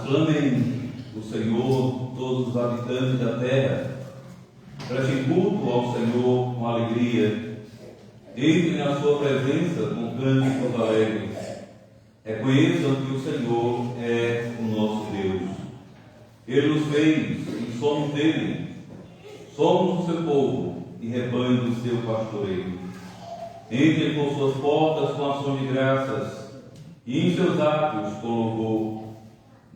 Aclamem o Senhor, todos os habitantes da terra. Prestem culto ao Senhor com alegria. Entrem na sua presença com cânticos alegres. Reconheçam que o Senhor é o nosso Deus. Ele nos fez e somos dele. Somos o seu povo e rebanho do seu pastoreio. Entrem por suas portas com ações de graças e em seus átrios com louvor.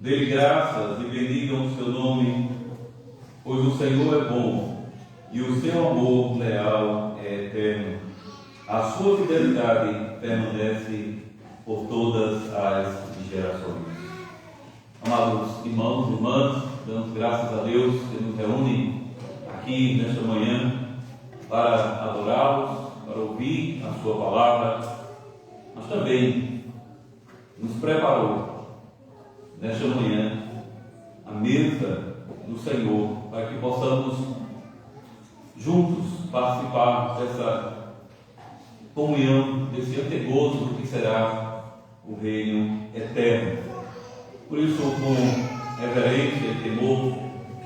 Dê-lhe graças e bendigam o seu nome, pois o Senhor é bom e o seu amor leal é eterno. A sua fidelidade permanece por todas as gerações. Amados irmãos e irmãs, damos graças a Deus que nos reúne aqui nesta manhã para adorá-los, para ouvir a sua palavra, mas também nos preparou nesta manhã a mesa do Senhor, para que possamos juntos participar dessa comunhão, desse antegozo do que será o reino eterno. Por isso, com reverência e temor,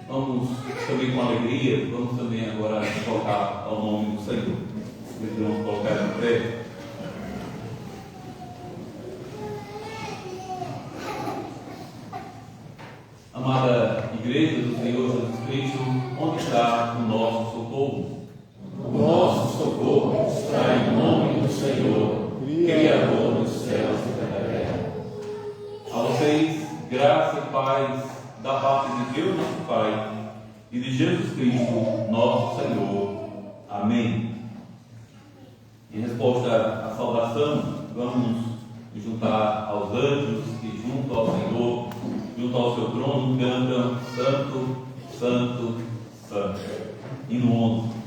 vamos também com alegria, vamos também agora colocar ao nome do Senhor. Vamos colocar em pé. Amada Igreja do Senhor Jesus Cristo, onde está o nosso socorro? O nosso socorro está em nome do Senhor, Criador dos céus e da terra. A vocês, graça e paz da parte de Deus nosso Pai e de Jesus Cristo, nosso Senhor. Amém. Em resposta à saudação, vamos nos juntar aos anjos que, junto ao Senhor, junto ao seu trono, cantam Santo, Santo, Santo. Hino 11.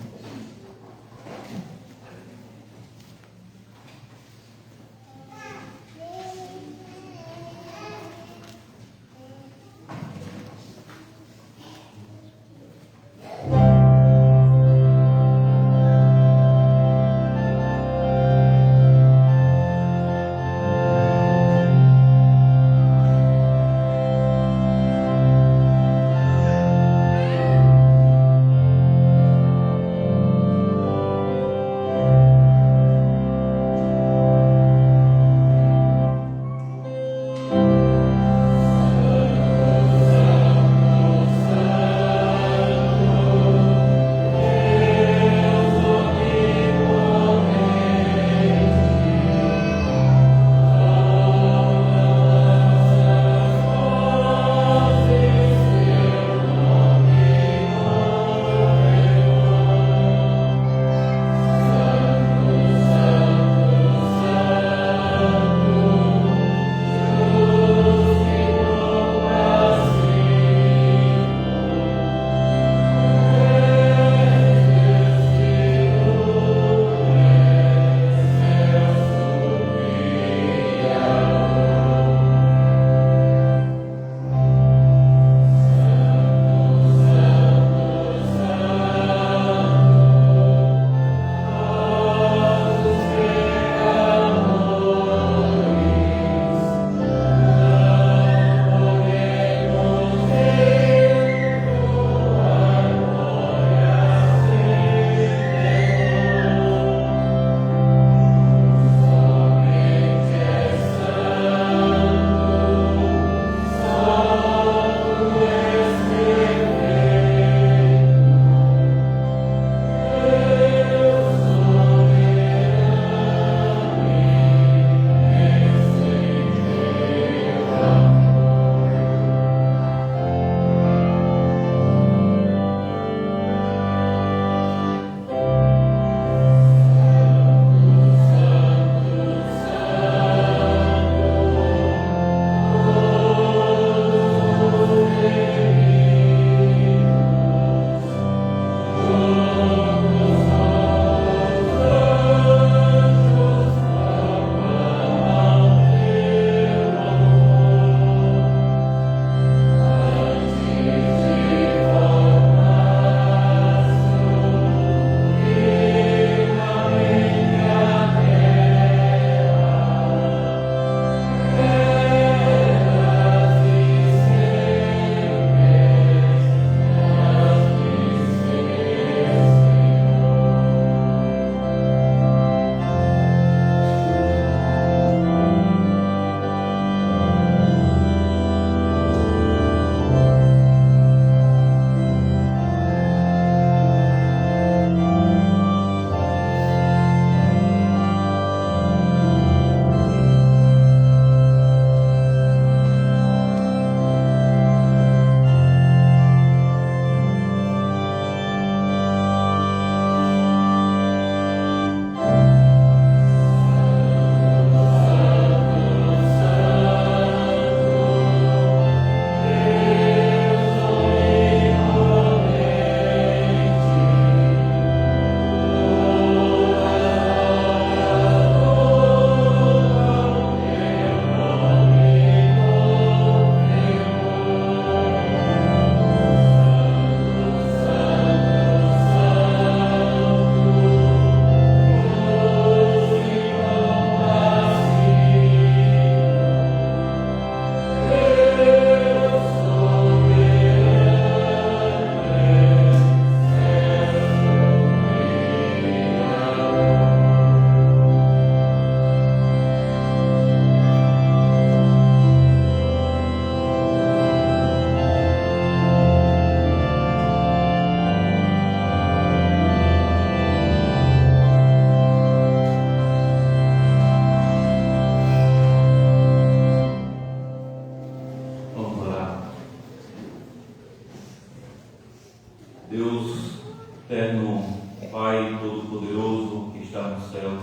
Eterno Pai Todo-Poderoso que está no céu,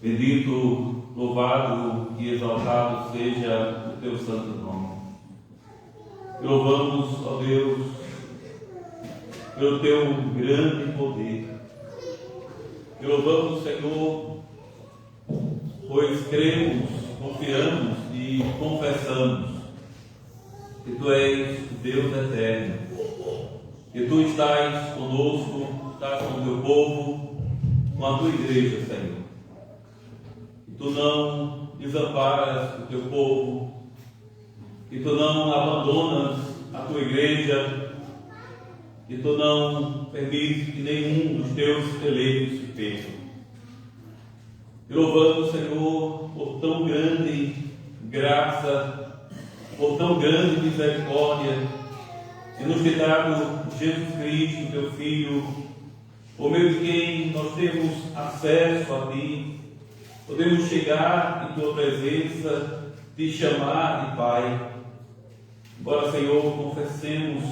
bendito, louvado e exaltado seja o teu santo nome. Te louvamos, ó Deus, pelo teu grande poder. Te louvamos, Senhor, pois cremos, confiamos e confessamos que tu és o Deus eterno, que tu estás conosco, estás com o teu povo, com a tua igreja, Senhor. Que tu não desamparas o teu povo, que tu não abandonas a tua igreja, que tu não permites que nenhum dos teus eleitos se perca. Te louvamos, Senhor, por tão grande graça, por tão grande misericórdia, e nos ter dado Jesus Cristo, teu Filho, por meio de quem nós temos acesso a Ti, podemos chegar em Tua presença, Te chamar de Pai. Embora, Senhor, confessemos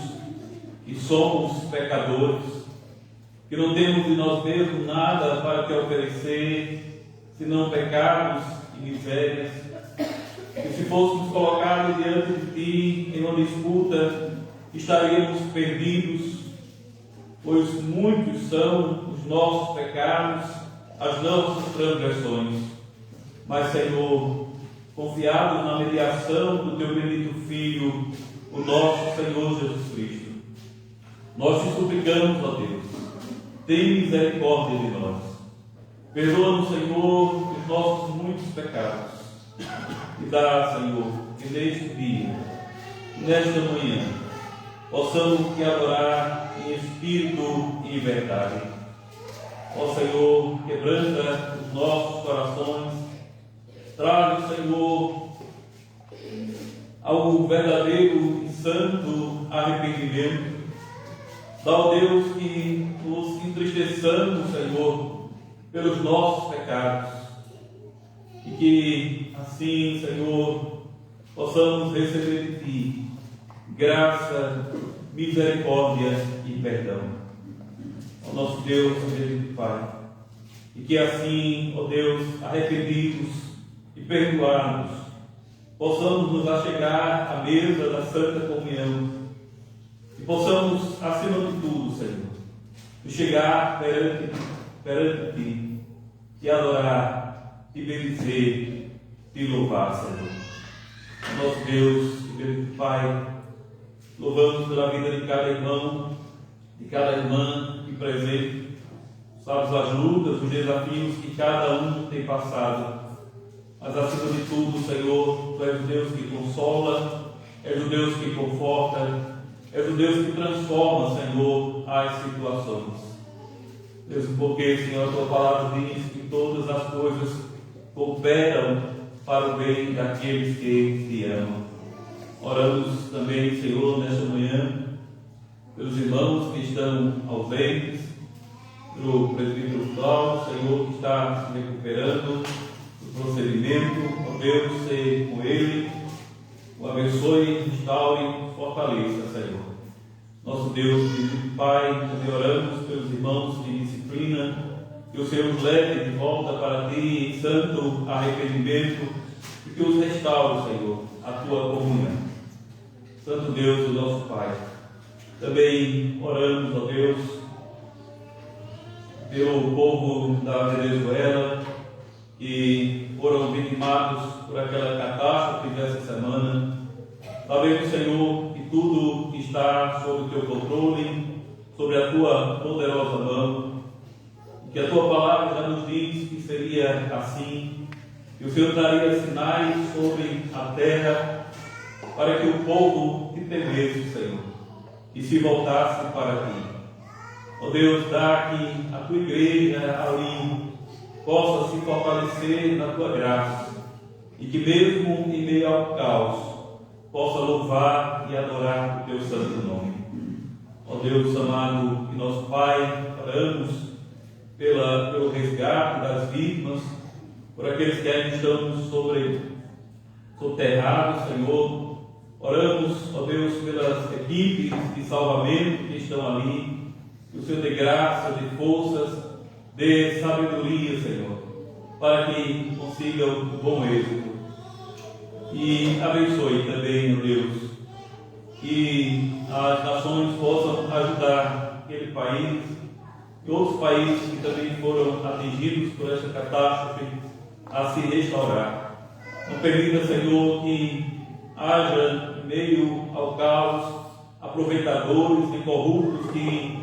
que somos pecadores, que não temos de nós mesmos nada para Te oferecer, senão pecados e misérias, que se fôssemos colocados diante de Ti em uma disputa, estaríamos perdidos, pois muitos são os nossos pecados, as nossas transgressões. Mas, Senhor, confiados na mediação do Teu bendito Filho, o nosso Senhor Jesus Cristo, nós te suplicamos, ó Deus, tem misericórdia de nós. Perdoa-nos, Senhor, os nossos muitos pecados. E dá, Senhor, que neste dia, nesta manhã, possamos Te adorar em espírito e em verdade. Ó Senhor, quebranta os nossos corações, traz, Senhor, ao verdadeiro e santo arrependimento. Dá, ó Deus, que nos entristeçamos, Senhor, pelos nossos pecados, e que assim, Senhor, possamos receber de Ti graça, misericórdia e perdão. Ó nosso Deus, bendito Pai, e que assim, ó Deus, arrependidos e perdoados, possamos nos achegar à mesa da Santa Comunhão e possamos, acima de tudo, Senhor, chegar perante Ti, Te adorar, Te bendizer, Te louvar, Senhor. Ó nosso Deus, bendito Pai, louvamos pela vida de cada irmão, de cada irmã aqui presente. Sabes as lutas, os desafios que cada um tem passado. Mas acima de tudo, Senhor, Tu és o Deus que consola, és o Deus que conforta, és o Deus que transforma, Senhor, as situações. Mesmo porque, Senhor, a Tua palavra diz que todas as coisas cooperam para o bem daqueles que Te amam. Oramos também, Senhor, nesta manhã, pelos irmãos que estão ausentes, pelo presbítero Cláudio, Senhor, que está se recuperando do procedimento. Ó Deus, seja com ele, o abençoe, restaure, fortaleça, Senhor. Nosso Deus, bendito Pai, também oramos pelos irmãos de disciplina, que o Senhor os leve de volta para Ti em santo arrependimento e que os restaure, Senhor, a Tua comunhão. Santo Deus, o nosso Pai, também oramos, ó Deus, pelo povo da Venezuela que foram vitimados por aquela catástrofe dessa semana. Sabemos, Senhor, que tudo está sob o Teu controle, sobre a Tua poderosa mão, que a Tua palavra já nos diz que seria assim, que o Senhor daria sinais sobre a terra, para que o povo Te temesse, Senhor, e se voltasse para Ti. Ó Deus, dá que a Tua igreja ali possa se fortalecer na Tua graça, e que mesmo em meio ao caos, possa louvar e adorar o Teu santo nome. Ó Deus amado e nosso Pai, oramos pelo resgate das vítimas, por aqueles que ainda estão soterrados, Senhor. Oramos, ó Deus, pelas equipes de salvamento que estão ali, Que o Senhor dê graça, dê forças, dê sabedoria, Senhor, para que consiga um bom êxito. E abençoe também, meu Deus, que as nações possam ajudar aquele país e outros países que também foram atingidos por essa catástrofe a se restaurar. Não permita, Senhor, que haja, em meio ao caos, aproveitadores e corruptos que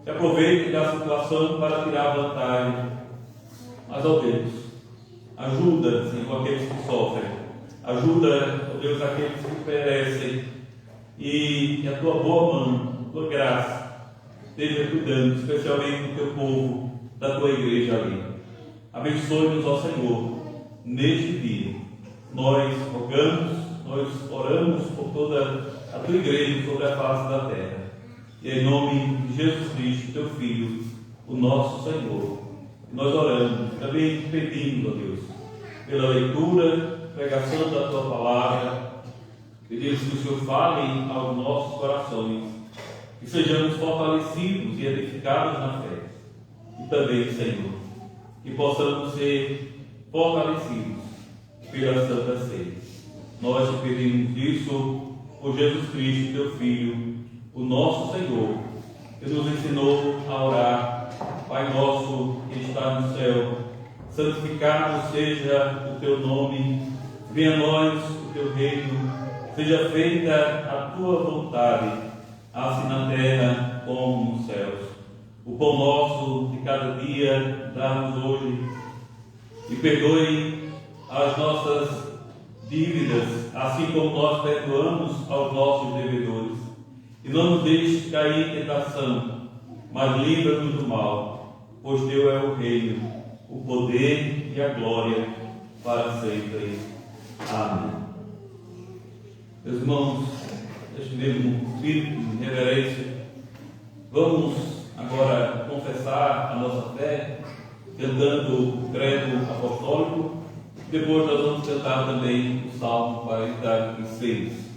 se aproveitem da situação para tirar vantagem. Mas, ó Deus, ajuda, Senhor, aqueles que sofrem. Ajuda, ó Deus, aqueles que perecem. E a tua boa mão, a tua graça, esteja cuidando, especialmente do teu povo, da tua igreja ali. Abençoe-nos, ó Senhor, neste dia. Nós rogamos, nós oramos por toda a tua igreja sobre a face da terra. E em nome de Jesus Cristo, teu Filho, o nosso Senhor, nós oramos, também pedimos, ó Deus, pela leitura, pregação da tua palavra. Pedimos que o Senhor fale aos nossos corações, que sejamos fortalecidos e edificados na fé. E também, Senhor, que possamos ser fortalecidos pela Santa Ceia. Nós te pedimos isso por Jesus Cristo, teu Filho, o nosso Senhor, que nos ensinou a orar. Pai nosso que está no céu, santificado seja o teu nome, venha a nós o teu reino, seja feita a tua vontade, assim na terra como nos céus. O pão nosso de cada dia dá-nos hoje, e perdoe as nossas dívidas, assim como nós perdoamos aos nossos devedores. E não nos deixes cair em tentação, mas livra-nos do mal, pois teu é o reino, o poder e a glória para sempre. Amém. Meus irmãos, neste mesmo espírito de reverência, vamos agora confessar a nossa fé, cantando o credo apostólico. Depois nós vamos cantar também o Salmo 46.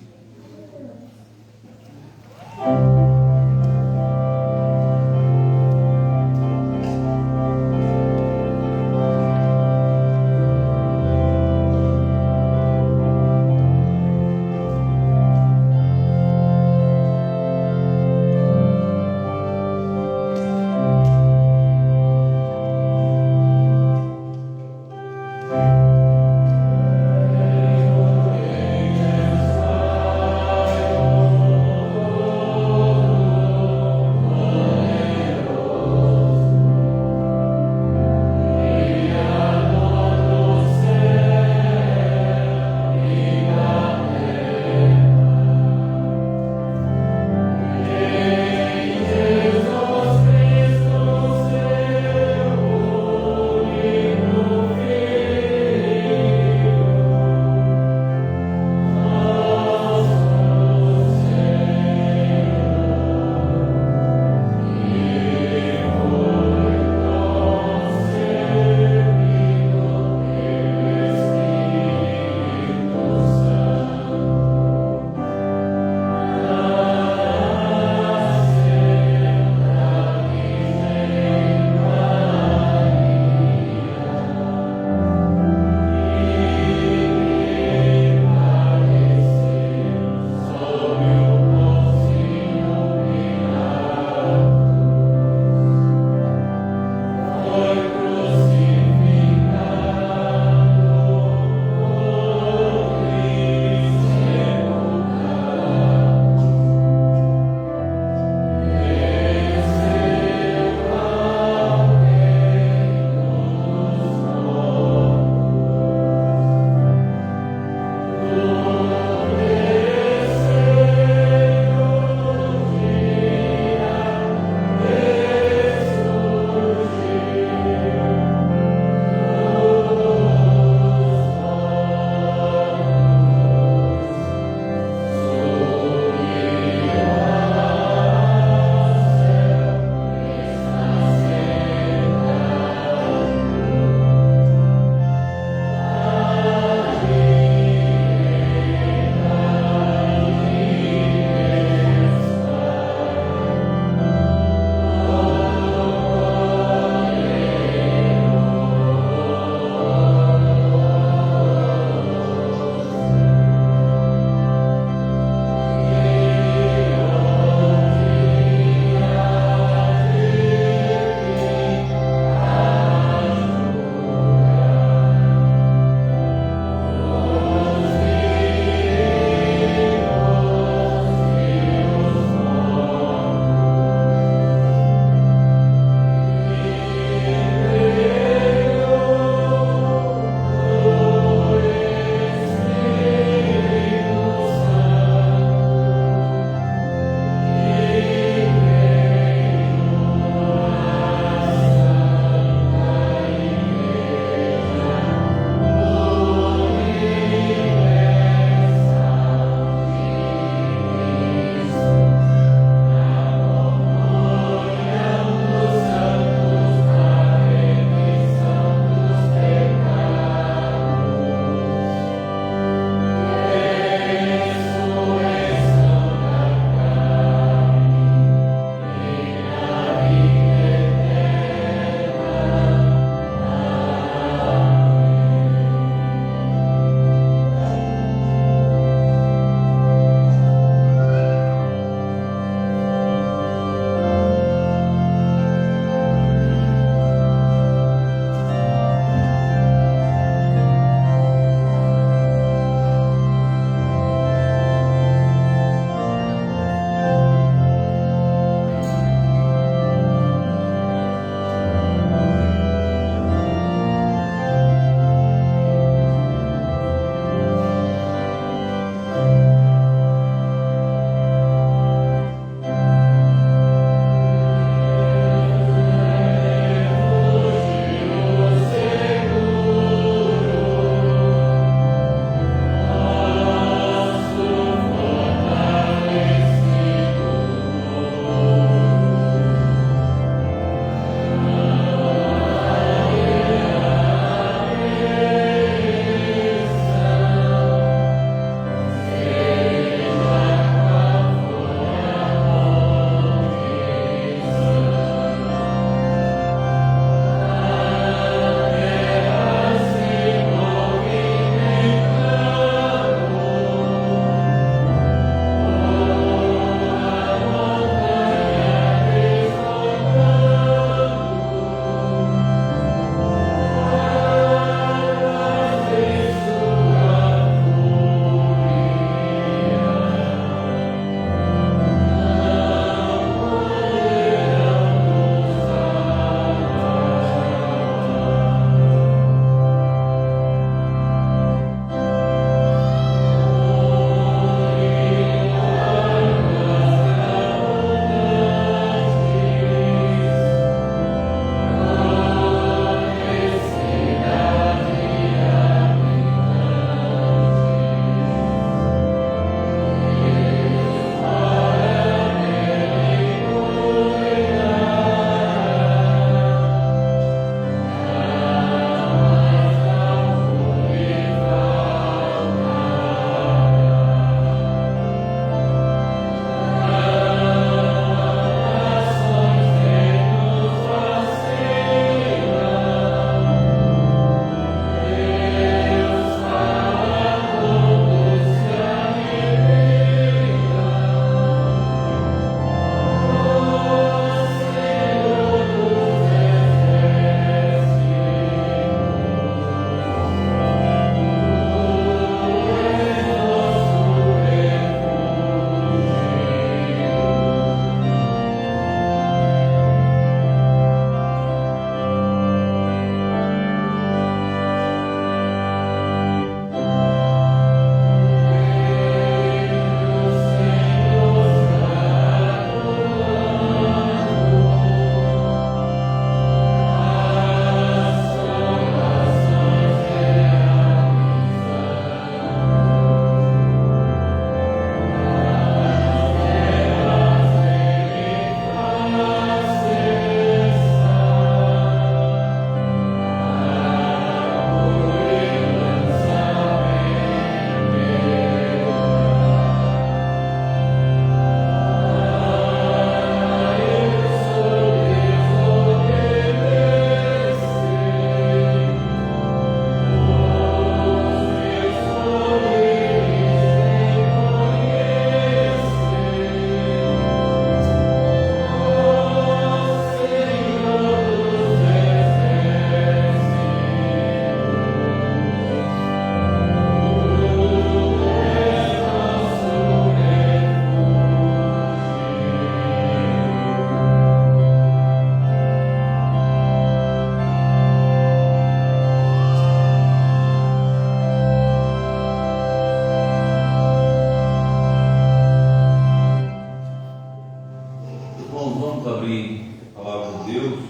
palavra de Deus,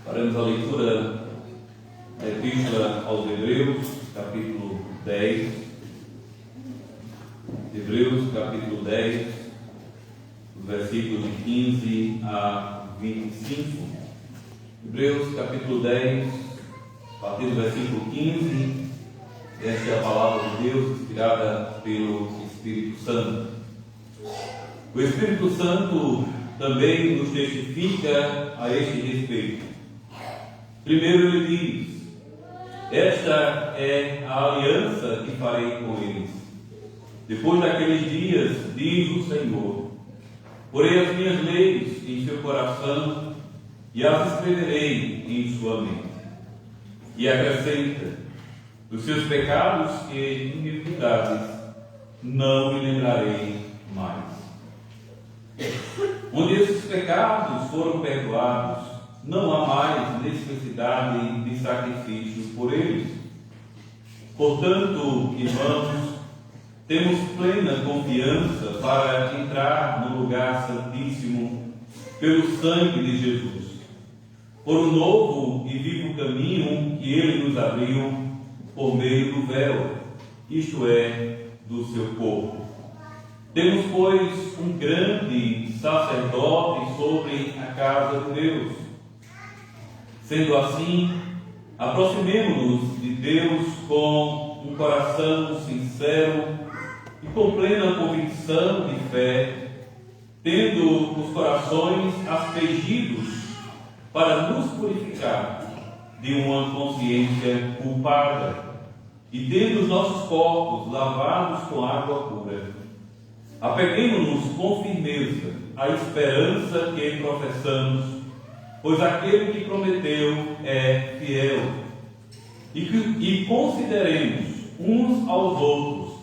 faremos a leitura da Epístola aos Hebreus, capítulo 10. Hebreus, capítulo 10, os versículos de 15 a 25. Hebreus, capítulo 10, a partir do versículo 15. Esta é a palavra de Deus, inspirada pelo Espírito Santo. O Espírito Santo também nos testifica a este respeito. Primeiro ele diz: esta é a aliança que farei com eles. Depois daqueles dias, diz o Senhor, porei as minhas leis em seu coração e as escreverei em sua mente. E acrescenta: dos seus pecados e iniquidades não me lembrarei mais. Onde esses pecados foram perdoados, não há mais necessidade de sacrifício por eles. Portanto, irmãos, temos plena confiança para entrar no lugar santíssimo pelo sangue de Jesus, por um novo e vivo caminho que Ele nos abriu por meio do véu, isto é, do seu corpo. Temos, pois, um grande sacerdote sobre a casa de Deus. Sendo assim, aproximemo-nos de Deus com um coração sincero e com plena convicção de fé, tendo os corações aspergidos para nos purificar de uma consciência culpada e tendo os nossos corpos lavados com água pura. Apeguemo-nos com firmeza à esperança que professamos, pois aquele que prometeu é fiel. E consideremos uns aos outros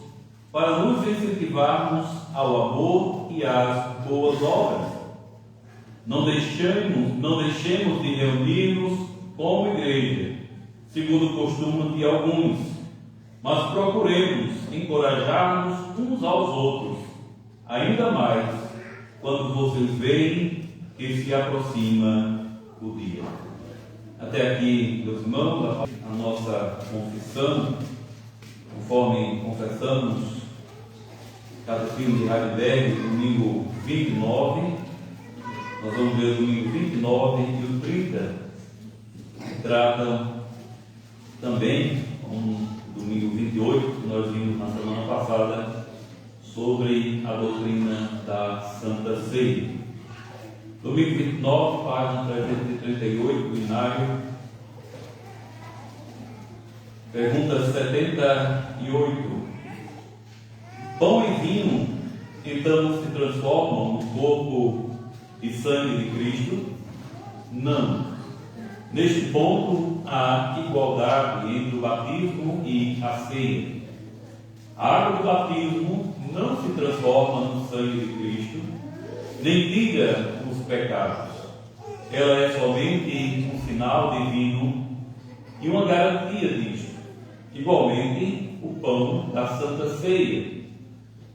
para nos incentivarmos ao amor e às boas obras. Não deixemos de reunir-nos como igreja, segundo o costume de alguns, mas procuremos encorajar-nos uns aos outros, ainda mais quando vocês veem que se aproxima o dia. Até aqui, meus irmãos, a nossa confissão, conforme confessamos, Catecismo de Heidelberg, domingo 29, nós vamos ver o domingo 29 e o 30, que tratam também, como domingo 28, que nós vimos na semana passada, sobre a doutrina da Santa Ceia. Domingo 29, página 338 do Inário, pergunta 78. Pão e vinho, então, se transformam no corpo e sangue de Cristo? Não. Neste ponto, há igualdade entre o batismo e a ceia. A água do batismo não se transforma no sangue de Cristo, nem tira os pecados. Ela é somente um sinal divino e uma garantia disto. Igualmente, o pão da Santa Ceia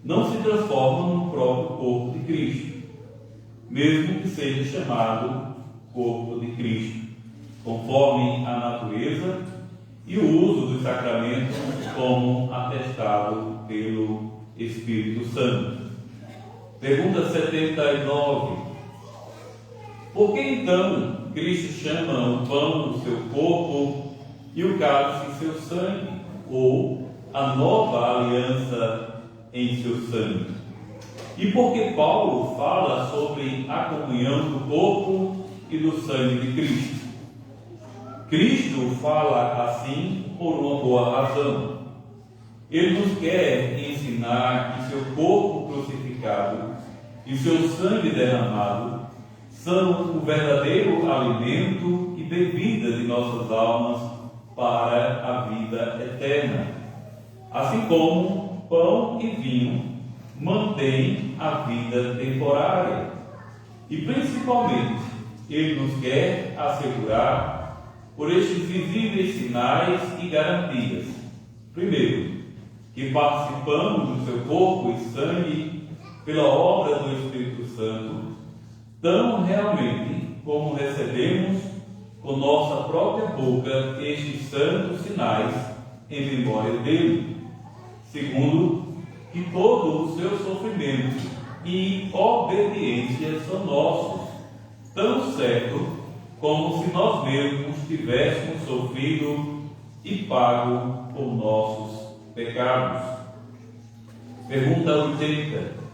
não se transforma no próprio corpo de Cristo, mesmo que seja chamado corpo de Cristo, conforme a natureza e o uso dos sacramentos como atestado pelo Espírito Santo. Pergunta 79. Por que então Cristo chama o pão o seu corpo e o cálice seu sangue, ou a nova aliança em seu sangue? E por que Paulo fala sobre a comunhão do corpo e do sangue de Cristo? Cristo fala assim por uma boa razão. Ele nos quer ensinar que seu corpo crucificado e seu sangue derramado são o verdadeiro alimento e bebida de nossas almas para a vida eterna. Assim como pão e vinho mantêm a vida temporária. E principalmente, ele nos quer assegurar por estes visíveis sinais e garantias. Primeiro, que participamos do seu corpo e sangue pela obra do Espírito Santo, tão realmente com nossa própria boca estes santos sinais em memória dele, segundo que todo o seu sofrimento e obediência são nossos, tão certo como se nós mesmos tivéssemos sofrido e pago por nossos pecados. Pergunta 80.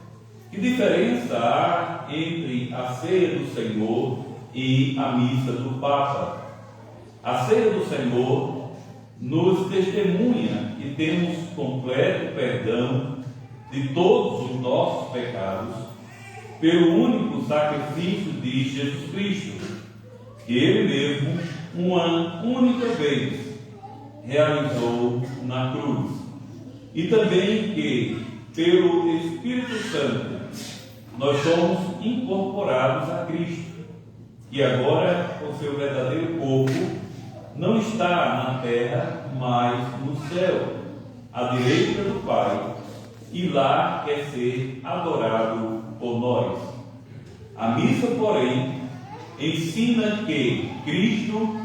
Que diferença há entre a ceia do Senhor e a missa do Papa? A ceia do Senhor nos testemunha que temos completo perdão de todos os nossos pecados pelo único sacrifício de Jesus Cristo, que Ele mesmo, uma única vez, realizou na cruz. E também que, pelo Espírito Santo, nós somos incorporados a Cristo, que agora, com seu verdadeiro corpo, não está na terra, mas no céu, à direita do Pai, e lá quer ser adorado por nós. A missa, porém, ensina que Cristo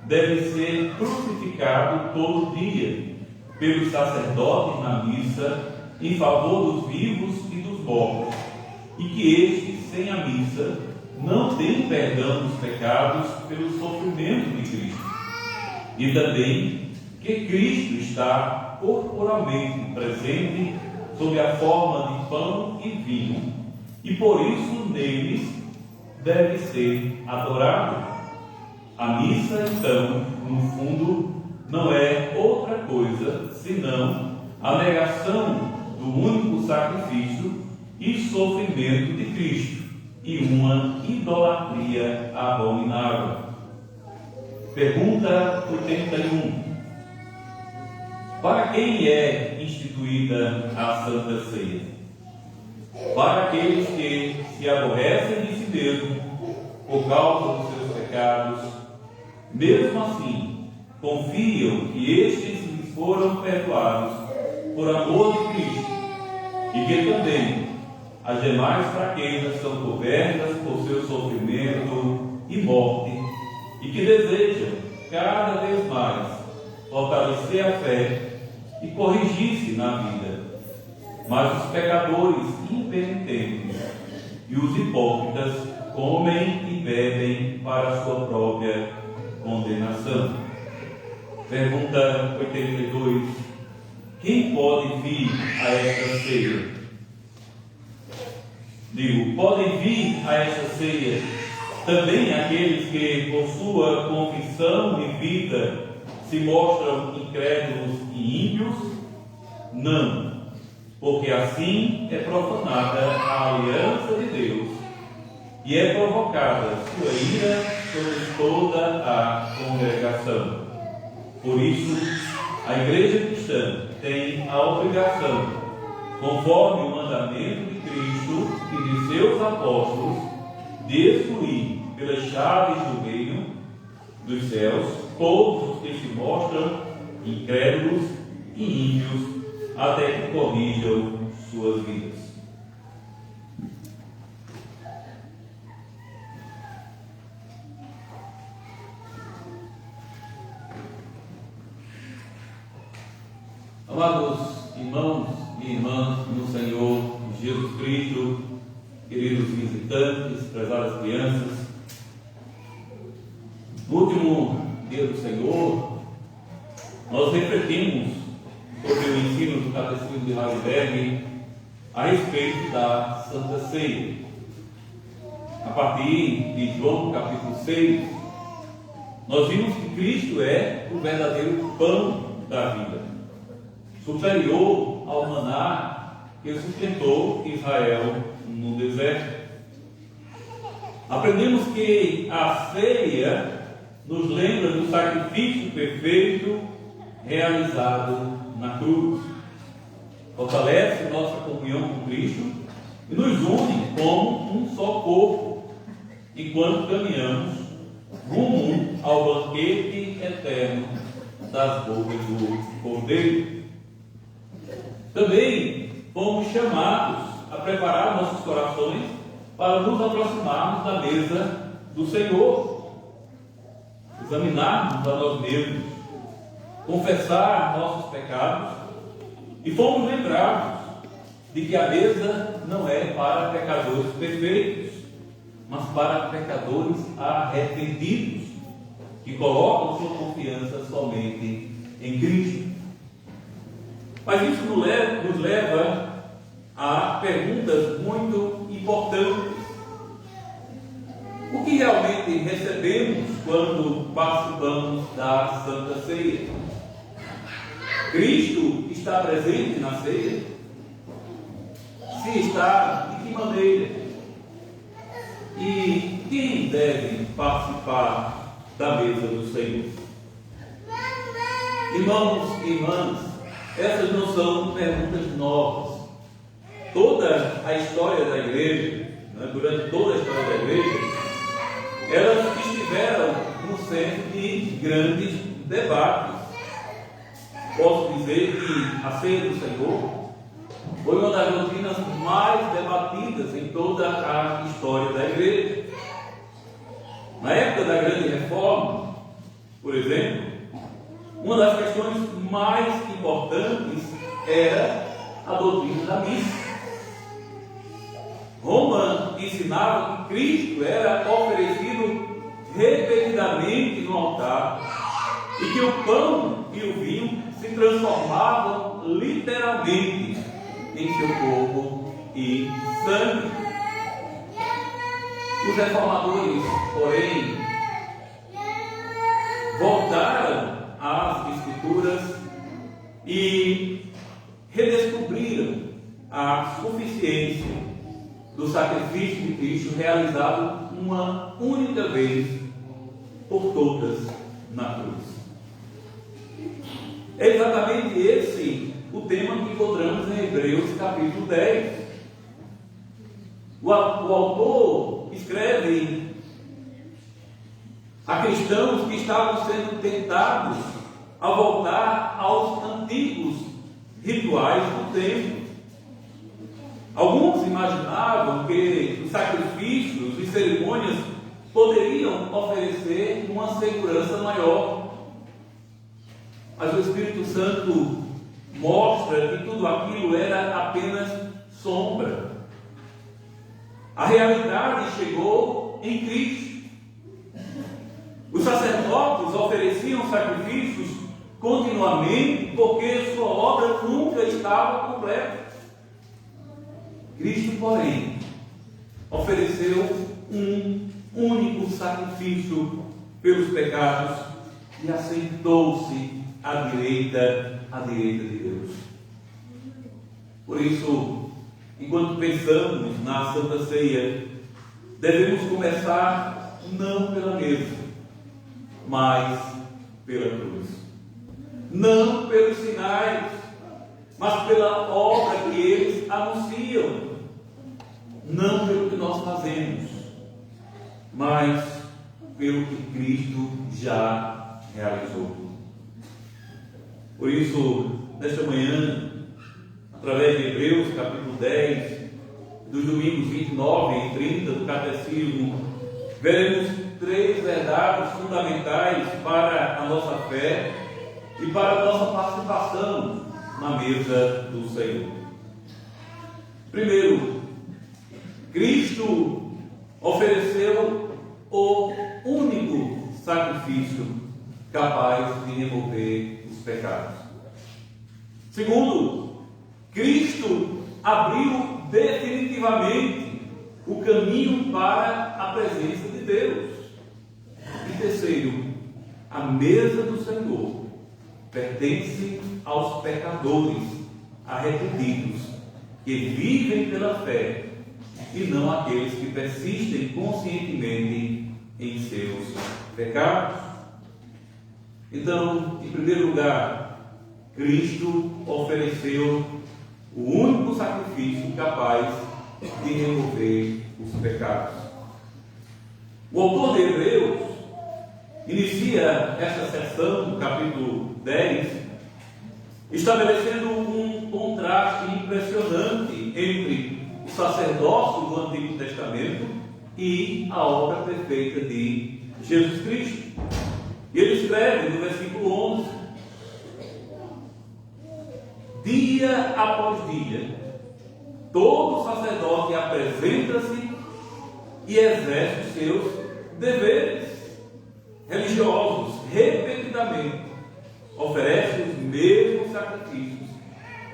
deve ser crucificado todo dia pelos sacerdotes na missa em favor dos vivos e dos mortos, e que estes, sem a missa, não têm perdão dos pecados pelo sofrimento de Cristo. E também que Cristo está corporalmente presente sob a forma de pão e vinho, e por isso neles deve ser adorado. A missa, então, no fundo, não é outra coisa senão a negação do único sacrifício e sofrimento de Cristo e uma idolatria abominável. Pergunta 81. Para quem é instituída a Santa Ceia? Para aqueles que se aborrecem de si mesmo por causa dos seus pecados, mesmo assim confiam que estes lhes foram perdoados por amor de Cristo, e que também as demais fraquezas são cobertas por seu sofrimento e morte, e que desejam cada vez mais fortalecer a fé e corrigir-se na vida. Mas os pecadores impenitentes e os hipócritas comem e bebem para a sua própria condenação. Pergunta 82. Quem pode vir a esta ceia? Digo, podem vir a esta ceia também aqueles que, por sua confissão de vida, se mostram incrédulos e ímpios? Não, porque assim é profanada a aliança de Deus e é provocada sua ira sobre toda a congregação. Por isso, a Igreja Cristã tem a obrigação, conforme o mandamento de Cristo e de seus apóstolos, de excluir pelas chaves do reino dos céus todos os que se mostram incrédulos e ímpios, até que corrijam suas vidas. Amados irmãos e irmãs no Senhor Jesus Cristo, queridos visitantes, prezadas crianças, no último dia do Senhor, nós refletimos sobre o ensino do Catecismo de Heidelberg a respeito da Santa Ceia. A partir de João capítulo 6, nós vimos que Cristo é o verdadeiro pão da vida, superior ao maná que sustentou Israel no deserto. Aprendemos que a ceia nos lembra do sacrifício perfeito realizado na cruz, fortalece nossa comunhão com Cristo e nos une como um só corpo, enquanto caminhamos rumo ao banquete eterno das bocas do Cordeiro. Também fomos chamados a preparar nossos corações para nos aproximarmos da mesa do Senhor. examinarmos a nós mesmos, confessar nossos pecados, e fomos lembrados de que a mesa não é para pecadores perfeitos, mas para pecadores arrependidos, que colocam sua confiança somente em Cristo. Mas isso nos leva a perguntas muito importantes. O que realmente recebemos quando participamos da Santa Ceia? Cristo está presente na ceia? Se está, de que maneira? E quem deve participar da mesa do Senhor? Irmãos e irmãs, essas não são perguntas novas. Toda a história da igreja, durante toda a história da igreja, elas estiveram no centro de grandes debates. Posso dizer que a ceia do Senhor foi uma das doutrinas mais debatidas em toda a história da igreja. Na época da Grande Reforma, por exemplo, uma das questões mais importantes era a doutrina da missa. Roma ensinava que Cristo era oferecido repetidamente no altar e que o pão e o vinho se transformavam literalmente em seu corpo e sangue. Os reformadores, porém, voltaram às Escrituras e redescobriram a suficiência do sacrifício de Cristo realizado uma única vez por todas na cruz. É exatamente esse o tema que encontramos em Hebreus capítulo 10. O autor escreve a cristãos que estavam sendo tentados a voltar aos antigos rituais do templo. Alguns imaginavam que os sacrifícios e cerimônias poderiam oferecer uma segurança maior. Mas o Espírito Santo mostra que tudo aquilo era apenas sombra. A realidade chegou em Cristo. Os sacerdotes ofereciam sacrifícios continuamente porque sua obra nunca estava completa. Cristo, porém, ofereceu um único sacrifício pelos pecados e assentou-se à direita de Deus. Por isso, enquanto pensamos na Santa Ceia, devemos começar não pela mesa, mas pela cruz. Não pelos sinais, mas pela obra que eles anunciam. Não pelo que nós fazemos, mas pelo que Cristo já realizou. Por isso, nesta manhã, através de Hebreus capítulo 10, dos domingos 29 e 30 do Catecismo, veremos 3 verdades fundamentais para a nossa fé e para a nossa participação na mesa do Senhor. Primeiro, Cristo ofereceu o único sacrifício capaz de remover os pecados. Segundo, Cristo abriu definitivamente o caminho para a presença de Deus. E terceiro, a mesa do Senhor pertence aos pecadores arrependidos que vivem pela fé e não àqueles que persistem conscientemente em seus pecados. Então, em primeiro lugar, Cristo ofereceu o único sacrifício capaz de remover os pecados. O autor de Hebreus inicia esta seção, no capítulo 10, estabelecendo um contraste impressionante entre o sacerdócio do Antigo Testamento e a obra perfeita de Jesus Cristo. E ele escreve no versículo 11: dia após dia, todo sacerdote apresenta-se e exerce os seus deveres religiosos repetidamente, oferece os mesmos sacrifícios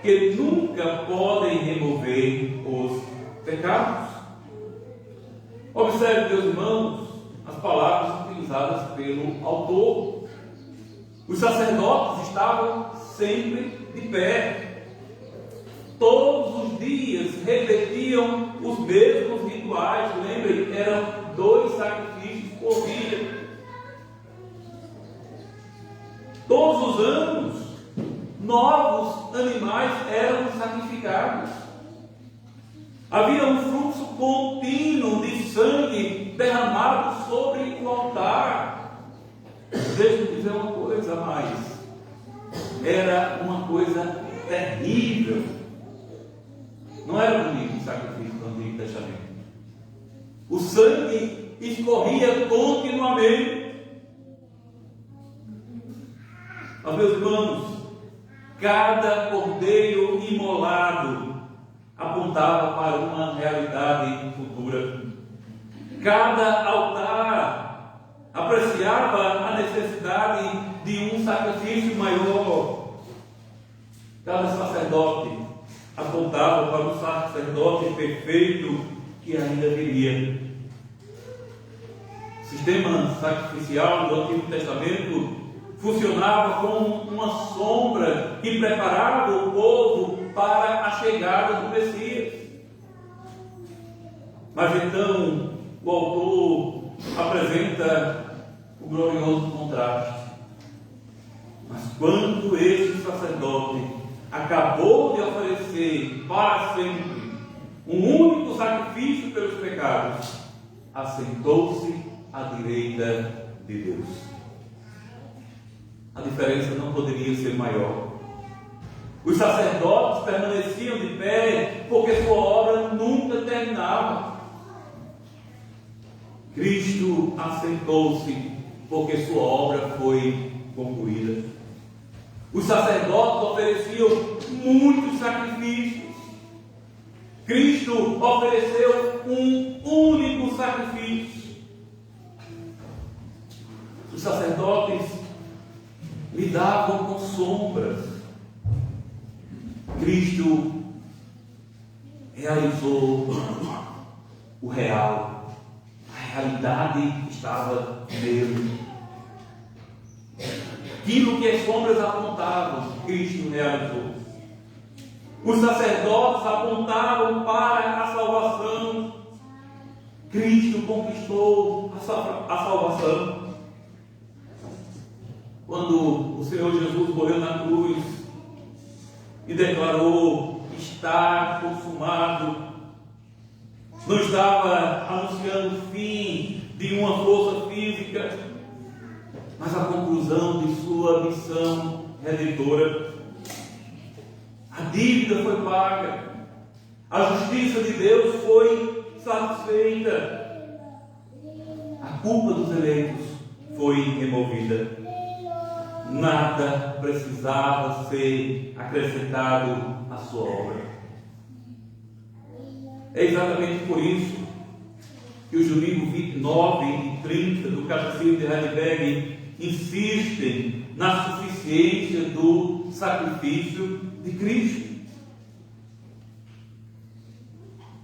que nunca podem remover os pecados. Observe, meus irmãos, as palavras utilizadas pelo autor. Os sacerdotes estavam sempre de pé. Todos os dias repetiam os mesmos rituais. Lembrem, eram 2 sacrifícios por dia. Todos os anos, novos animais eram sacrificados. Havia um fluxo contínuo de sangue derramado sobre o altar. Deixa eu dizer uma coisa a mais. Era uma coisa terrível. Não era bonito o sacrifício do Antigo Testamento. O sangue escorria continuamente. Mas, meus irmãos, cada cordeiro imolado apontava para uma realidade futura. Cada altar apreciava a necessidade de um sacrifício maior. Cada sacerdote apontava para o sacerdote perfeito que ainda viria. O sistema sacrificial do Antigo Testamento funcionava como uma sombra que preparava o povo para a chegada do Messias. Mas então o autor apresenta o glorioso contraste. Mas quando este sacerdote acabou de oferecer para sempre um único sacrifício pelos pecados, assentou-se à direita de Deus. A diferença não poderia ser maior. Os sacerdotes permaneciam de pé porque sua obra nunca terminava. Cristo assentou-se porque sua obra foi concluída. Os sacerdotes ofereciam muitos sacrifícios. Cristo ofereceu um único sacrifício. Os sacerdotes lidavam com sombras. Cristo realizou o real. A realidade estava nele. Aquilo que as sombras apontavam, Cristo realizou. Os sacerdotes apontavam para a salvação. Cristo conquistou a salvação. Quando o Senhor Jesus morreu na cruz e declarou: está consumado, não estava anunciando o fim de uma força física, mas a conclusão de sua missão redentora. A dívida foi paga, a justiça de Deus foi satisfeita, a culpa dos eleitos foi removida. Nada precisava ser acrescentado à sua obra. É exatamente por isso que os livros 29 e 30 do Catecismo de Heidelberg insistem na suficiência do sacrifício de Cristo.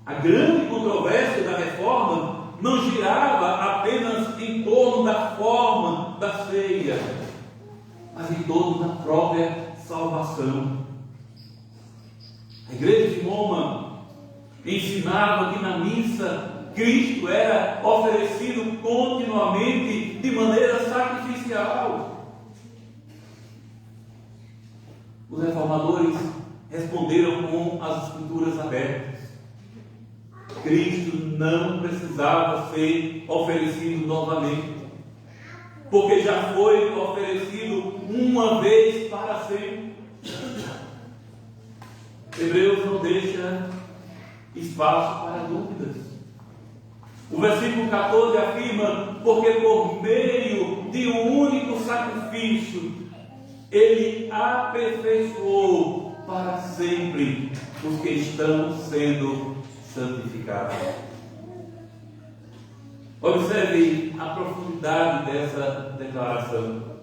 A grande controvérsia da reforma não girava apenas em torno da forma da ceia, mas em torno da própria salvação. A igreja de Roma ensinava que na missa Cristo era oferecido continuamente de maneira sacrificial. Os reformadores responderam com as escrituras abertas. Cristo não precisava ser oferecido novamente, porque já foi oferecido uma vez para sempre. Hebreus não deixa espaço para dúvidas. O versículo 14 afirma: porque por meio de um único sacrifício, Ele aperfeiçoou para sempre os que estão sendo santificados. Observe a profundidade dessa declaração.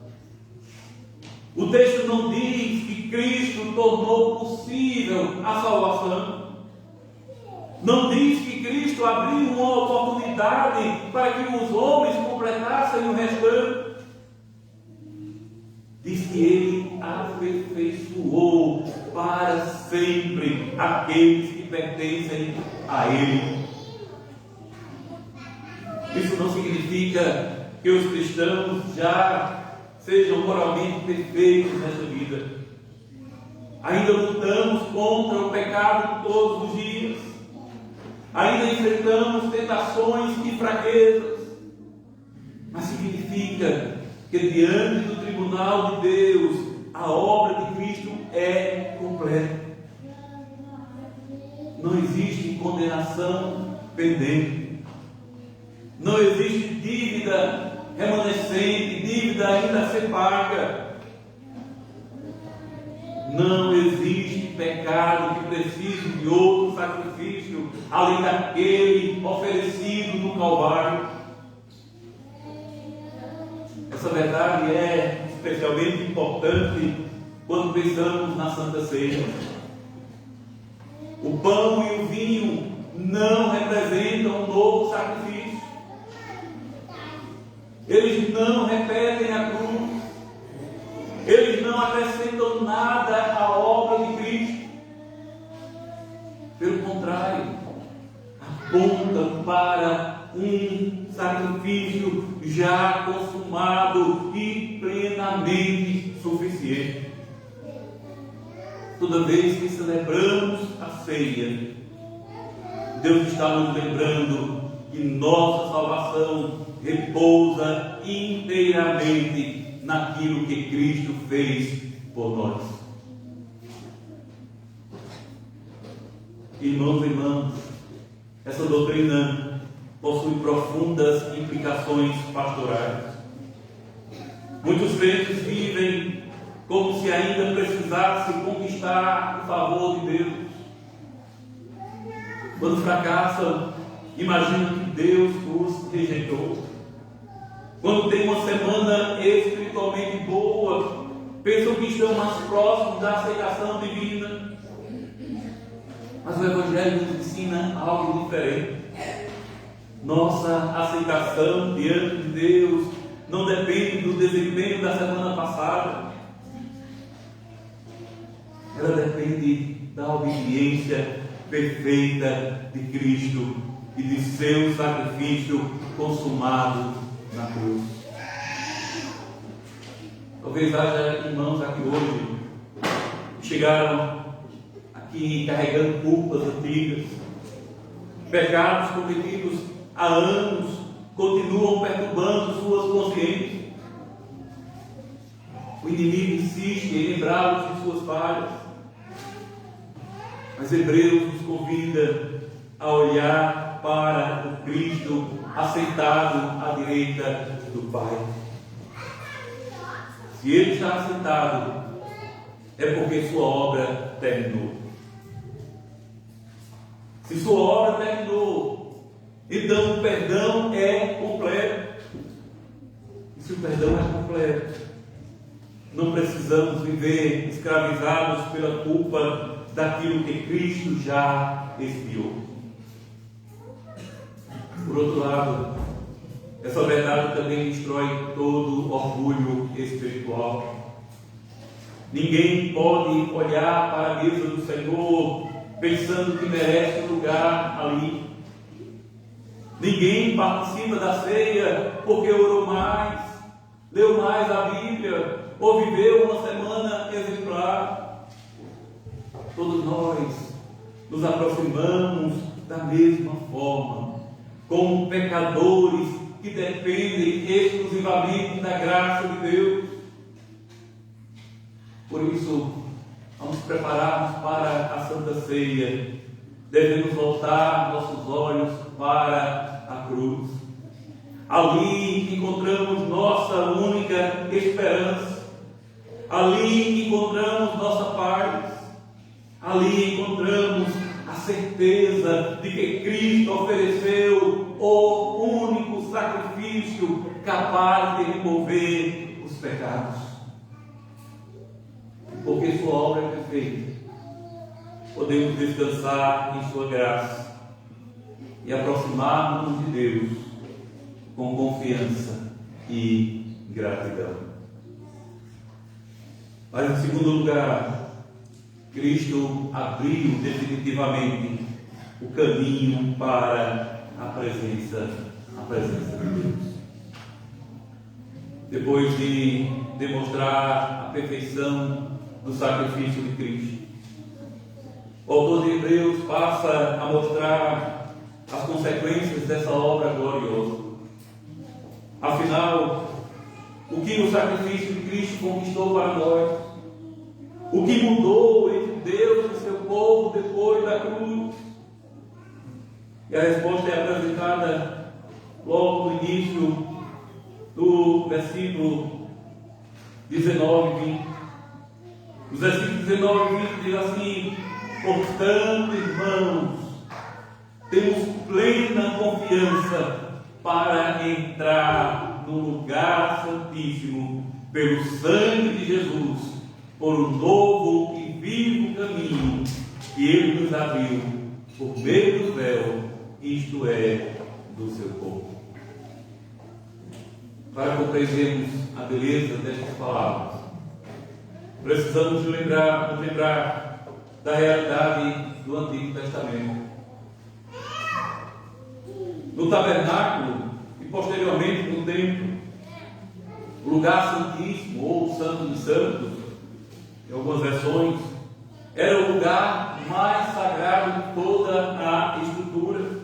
O texto não diz que Cristo tornou possível a salvação. Não diz que Cristo abriu uma oportunidade para que os homens completassem o restante. Diz que Ele aperfeiçoou para sempre aqueles que pertencem a Ele. Isso não significa que os cristãos já sejam moralmente perfeitos nessa vida. Ainda lutamos contra o pecado todos os dias. Ainda enfrentamos tentações e fraquezas. Mas significa que diante do tribunal de Deus, a obra de Cristo é completa. Não existe condenação pendente. Não existe dívida remanescente, dívida ainda a ser paga. Não existe pecado que precise de outro sacrifício, além daquele oferecido no Calvário. Essa verdade é especialmente importante quando pensamos na Santa Ceia. O pão e o vinho não representam um novo sacrifício. Eles não repetem a cruz. Eles não acrescentam nada à obra de Cristo. Pelo contrário, apontam para um sacrifício já consumado e plenamente suficiente. Toda vez que celebramos a ceia, Deus está nos lembrando que nossa salvação repousa inteiramente naquilo que Cristo fez por nós. Irmãos e irmãs, essa doutrina possui profundas implicações pastorais. Muitos crentes vivem como se ainda precisasse conquistar o favor de Deus. Quando fracassam, imaginam que Deus os rejeitou. Quando tem uma semana espiritualmente boa, pensam que estão mais próximos da aceitação divina. Mas o Evangelho nos ensina algo diferente. Nossa aceitação diante de Deus não depende do desempenho da semana passada. Ela depende da obediência perfeita de Cristo e de seu sacrifício consumado na cruz. Talvez haja irmãos aqui hoje que chegaram aqui carregando culpas antigas, pecados cometidos há anos continuam perturbando suas consciências. O inimigo insiste em lembrá-los de suas falhas. Mas Hebreus nos convida a olhar para o Cristo assentado à direita do Pai. Se Ele está assentado, é porque sua obra terminou. Se sua obra terminou, então o perdão é completo. E se o perdão é completo, não precisamos viver escravizados pela culpa daquilo que Cristo já expiou. Por outro lado, essa verdade também destrói todo orgulho espiritual. Ninguém pode olhar para a mesa do Senhor pensando que merece lugar ali. Ninguém participa da ceia porque orou mais, leu mais a Bíblia ou viveu uma semana exemplar. Todos nós nos aproximamos da mesma forma, como pecadores que dependem exclusivamente da graça de Deus. Por isso, ao nos prepararmos para a Santa Ceia, devemos voltar nossos olhos para a cruz. Ali encontramos nossa única esperança. Ali encontramos nossa paz. Ali encontramos a certeza de que Cristo ofereceu o único sacrifício capaz de remover os pecados. Porque sua obra é perfeita, podemos descansar em sua graça e aproximar-nos de Deus com confiança e gratidão. Mas em segundo lugar, Cristo abriu definitivamente o caminho para a presença de Deus. Depois de demonstrar a perfeição do sacrifício de Cristo, o autor de Hebreus passa a mostrar as consequências dessa obra gloriosa. Afinal, o que o sacrifício de Cristo conquistou para nós? O que mudou entre Deus e seu povo depois da cruz? E a resposta é apresentada logo no início do versículo 19 e 20. Os versículos 19 e 20 diz assim: portanto, irmãos, temos plena confiança para entrar no lugar santíssimo pelo sangue de Jesus, por um novo e vivo caminho que Ele nos abriu por meio do véu, isto é, do seu corpo. Para compreendermos a beleza destas palavras, precisamos nos lembrar da realidade do Antigo Testamento. No tabernáculo e posteriormente no templo, o lugar santíssimo ou o Santo dos Santos, em algumas versões, era o lugar mais sagrado de toda a estrutura.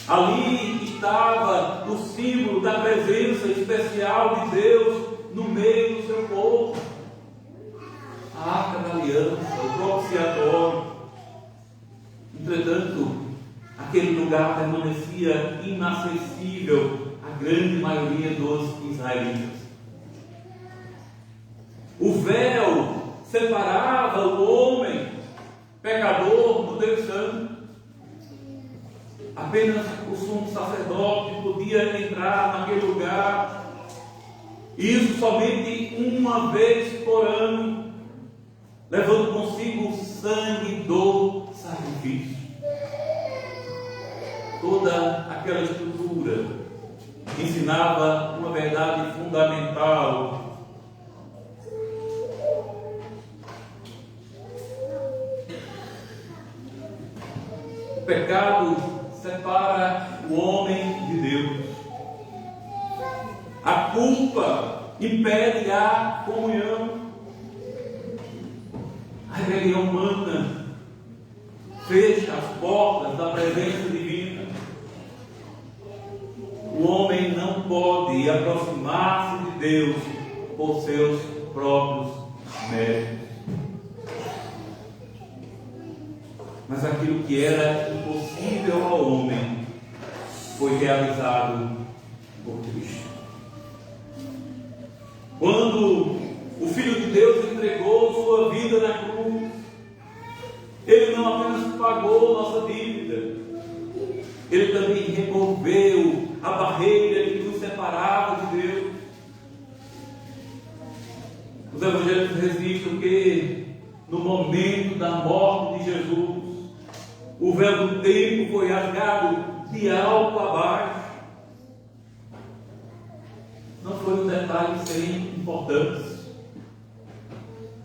Ali estava o símbolo da presença especial de Deus no meio do seu povo. A arca da aliança, o propiciatório. Entretanto, aquele lugar permanecia inacessível à grande maioria dos israelitas. O véu separava o homem pecador do Deus Santo. Apenas o sumo sacerdote podia entrar naquele lugar, isso somente uma vez por ano, levando consigo o sangue do sacrifício. Toda aquela estrutura ensinava uma verdade fundamental. O pecado separa o homem de Deus. A culpa impede a comunhão. A rebelião humana fecha as portas da presença divina. O homem não pode aproximar-se de Deus por seus próprios méritos. Mas aquilo que era impossível ao homem foi realizado por Cristo. Quando o Filho de Deus entregou sua vida na cruz, Ele não apenas pagou nossa dívida, Ele também removeu a barreira que nos separava de Deus. Os evangelhos registram que no momento da morte de Jesus, o véu do templo foi rasgado de alto a baixo. Não foi um detalhe sem importância.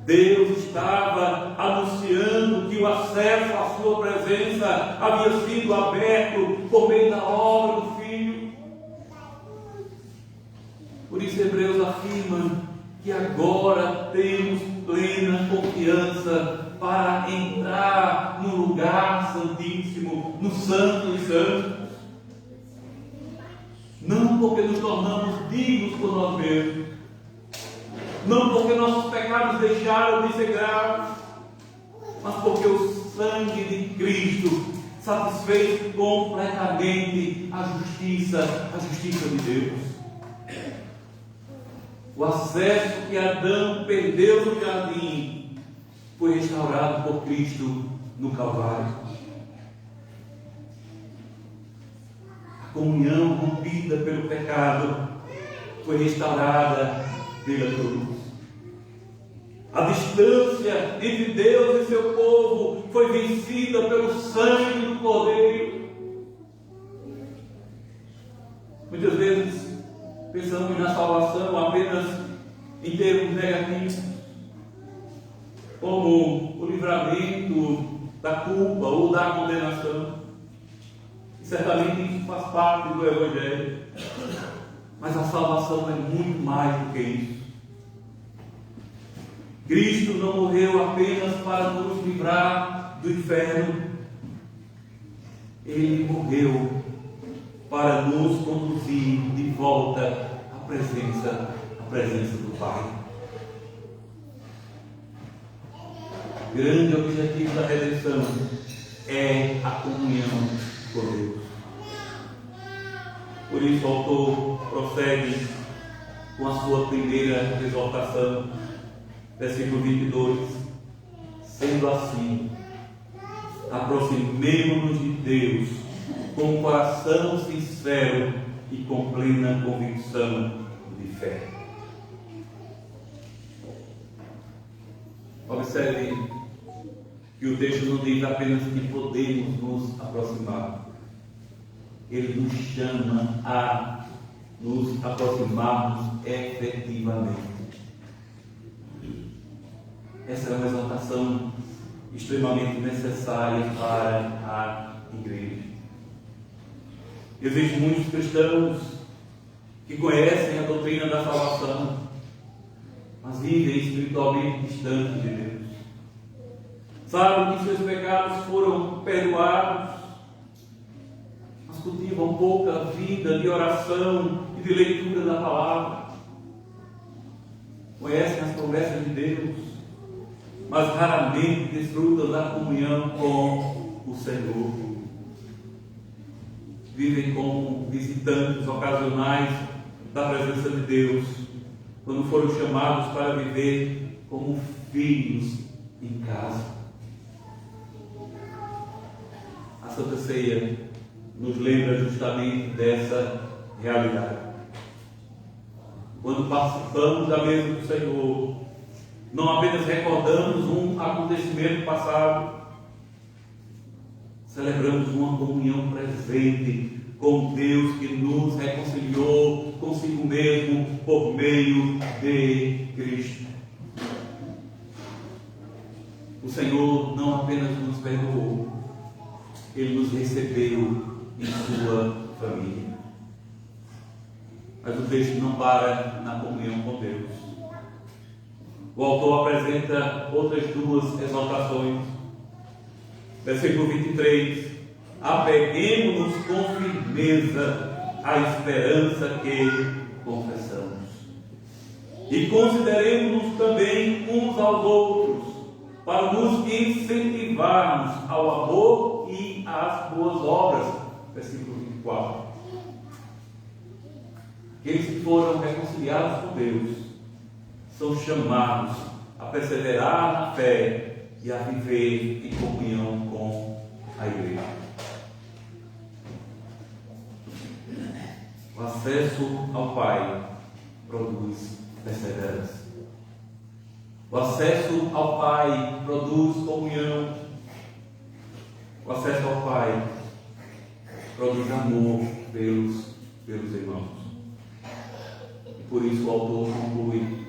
Deus estava anunciando que o acesso à sua presença havia sido aberto por meio da obra do Filho. Por isso Hebreus afirma que agora temos plena confiança para entrar no lugar santíssimo, no Santo dos Santos. Não porque nos tornamos dignos por nós mesmos, não porque nossos pecados deixaram de ser graves, mas porque o sangue de Cristo satisfez completamente a justiça de Deus. O acesso que Adão perdeu no jardim foi restaurado por Cristo no Calvário. A comunhão rompida pelo pecado foi restaurada pela cruz. A distância entre Deus e seu povo foi vencida pelo sangue do Cordeiro. Muitas vezes pensamos na salvação apenas em termos negativos, como o livramento da culpa ou da condenação. E certamente isso faz parte do Evangelho. Mas a salvação é muito mais do que isso. Cristo não morreu apenas para nos livrar do inferno. Ele morreu para nos conduzir de volta à presença do Pai. O grande objetivo da redenção é a comunhão com Deus. Por isso o autor prossegue com a sua primeira exortação, versículo 22. Sendo assim, aproximemo-nos de Deus com um coração sincero e com plena convicção de fé. Observe que o texto não diz apenas que podemos nos aproximar. Ele nos chama a nos aproximarmos efetivamente. Essa é uma exortação extremamente necessária para a igreja. Existem muitos cristãos que conhecem a doutrina da salvação, mas vivem espiritualmente distantes de Deus. Sabem que seus pecados foram perdoados, mas cultivam pouca vida de oração e de leitura da palavra. Conhecem as promessas de Deus, mas raramente desfrutam da comunhão com o Senhor. Vivem como visitantes ocasionais da presença de Deus, quando foram chamados para viver como filhos em casa. A Santa Ceia nos lembra justamente dessa realidade. Quando participamos da mesa do Senhor, não apenas recordamos um acontecimento passado, celebramos uma comunhão presente com Deus que nos reconciliou consigo mesmo por meio de Cristo. O Senhor não apenas nos perdoou, Ele nos recebeu em sua família. Mas o texto não para na comunhão com Deus. O autor apresenta outras duas exortações. Versículo 23. Apeguemo-nos com firmeza à esperança que confessamos. E consideremos-nos também uns aos outros, para nos incentivarmos ao amor e às boas obras. Versículo 24. Aqueles que foram reconciliados com Deus são chamados a perseverar na fé e a viver em comunhão com a igreja. O acesso ao Pai produz perseverança. O acesso ao Pai produz comunhão. O acesso ao Pai produz amor pelos irmãos. E por isso o autor conclui: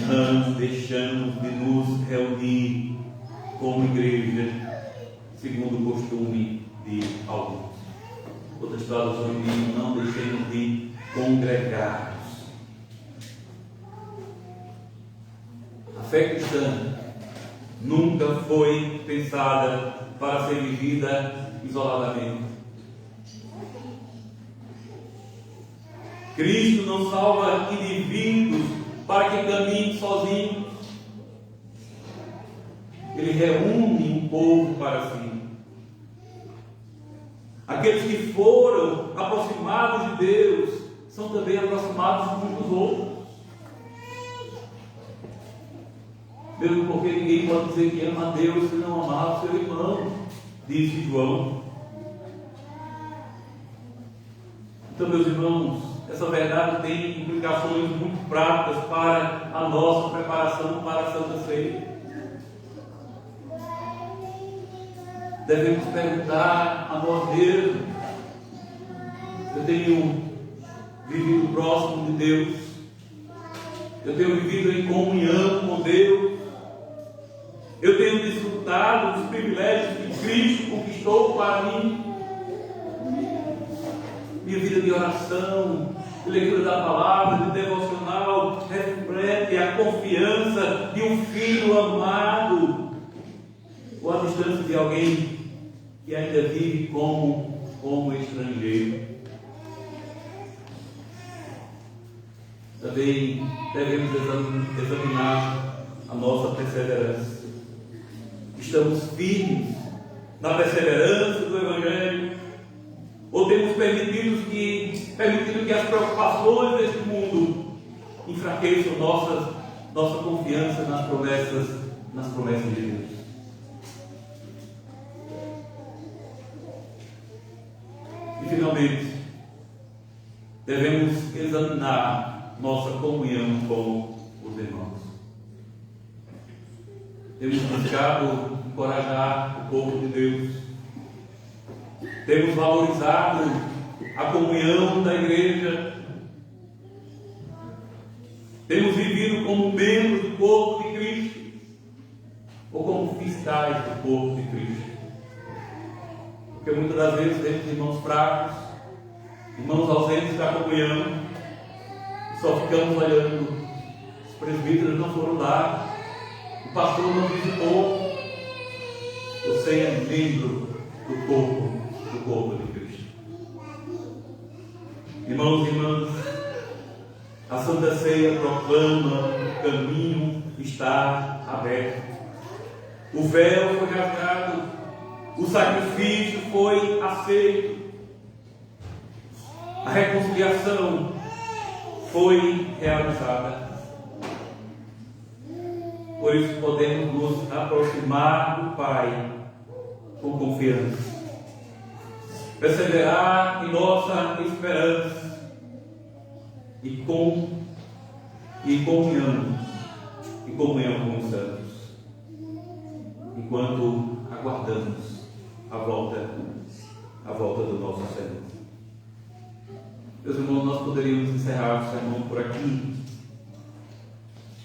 não deixamos de nos reunir como igreja, segundo o costume de alguns. Outras traduções dizem: não deixemos de congregar-nos. A fé cristã nunca foi pensada para ser vivida isoladamente. Cristo não salva indivíduos para que caminhem sozinhos. Ele reúne um povo para si. Aqueles que foram aproximados de Deus são também aproximados uns dos outros. Mesmo porque ninguém pode dizer que ama a Deus se não amar o seu irmão, disse João. Então, meus irmãos, essa verdade tem implicações muito práticas para a nossa preparação para a Santa Ceia. Devemos perguntar a nós mesmos: eu tenho vivido próximo de Deus? Eu tenho vivido em comunhão com Deus? Eu tenho desfrutado dos privilégios que Cristo conquistou para mim? Minha vida de oração, de leitura da palavra, de devocional, reflete a confiança de um filho amado, ou a distância de alguém que ainda vive como estrangeiro. Também devemos examinar a nossa perseverança. Estamos firmes na perseverança do Evangelho? Ou temos permitido que as preocupações deste mundo enfraqueçam nossa confiança nas promessas de Deus? E finalmente, devemos examinar nossa comunhão com os irmãos. Temos buscado encorajar o povo de Deus. Temos valorizado a comunhão da igreja. Temos vivido como membros do corpo de Cristo, ou como fiscais do corpo de Cristo. Porque muitas das vezes temos irmãos fracos, irmãos ausentes da comunhão, e só ficamos olhando. Os presbíteros não foram lá, o pastor não visitou. Você é membro do corpo de Cristo. Irmãos e irmãs, a Santa Ceia proclama: o caminho está aberto, o véu foi rasgado, o sacrifício foi aceito, a reconciliação foi realizada. Por isso podemos nos aproximar do Pai com confiança, perseverar em nossa esperança e comunhão com os santos, enquanto aguardamos a volta do nosso Senhor. Meus irmãos, nós poderíamos encerrar o sermão por aqui,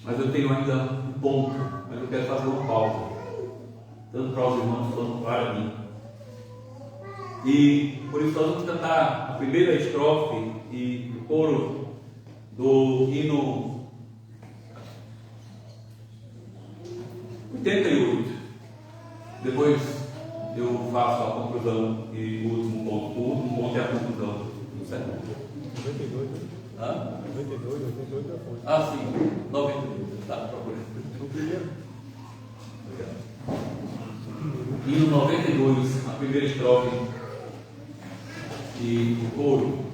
mas eu tenho ainda um ponto, mas eu quero fazer uma pausa, tanto para os irmãos quanto para mim. E por isso nós vamos cantar a primeira estrofe e o coro do hino 88. Depois eu faço a conclusão e o último ponto. O último ponto é a conclusão do sermão. 92, né? 88 é fonte. Ah, sim, 92. Tá, procurando. O primeiro. Hino 92, a primeira estrofe e o coro.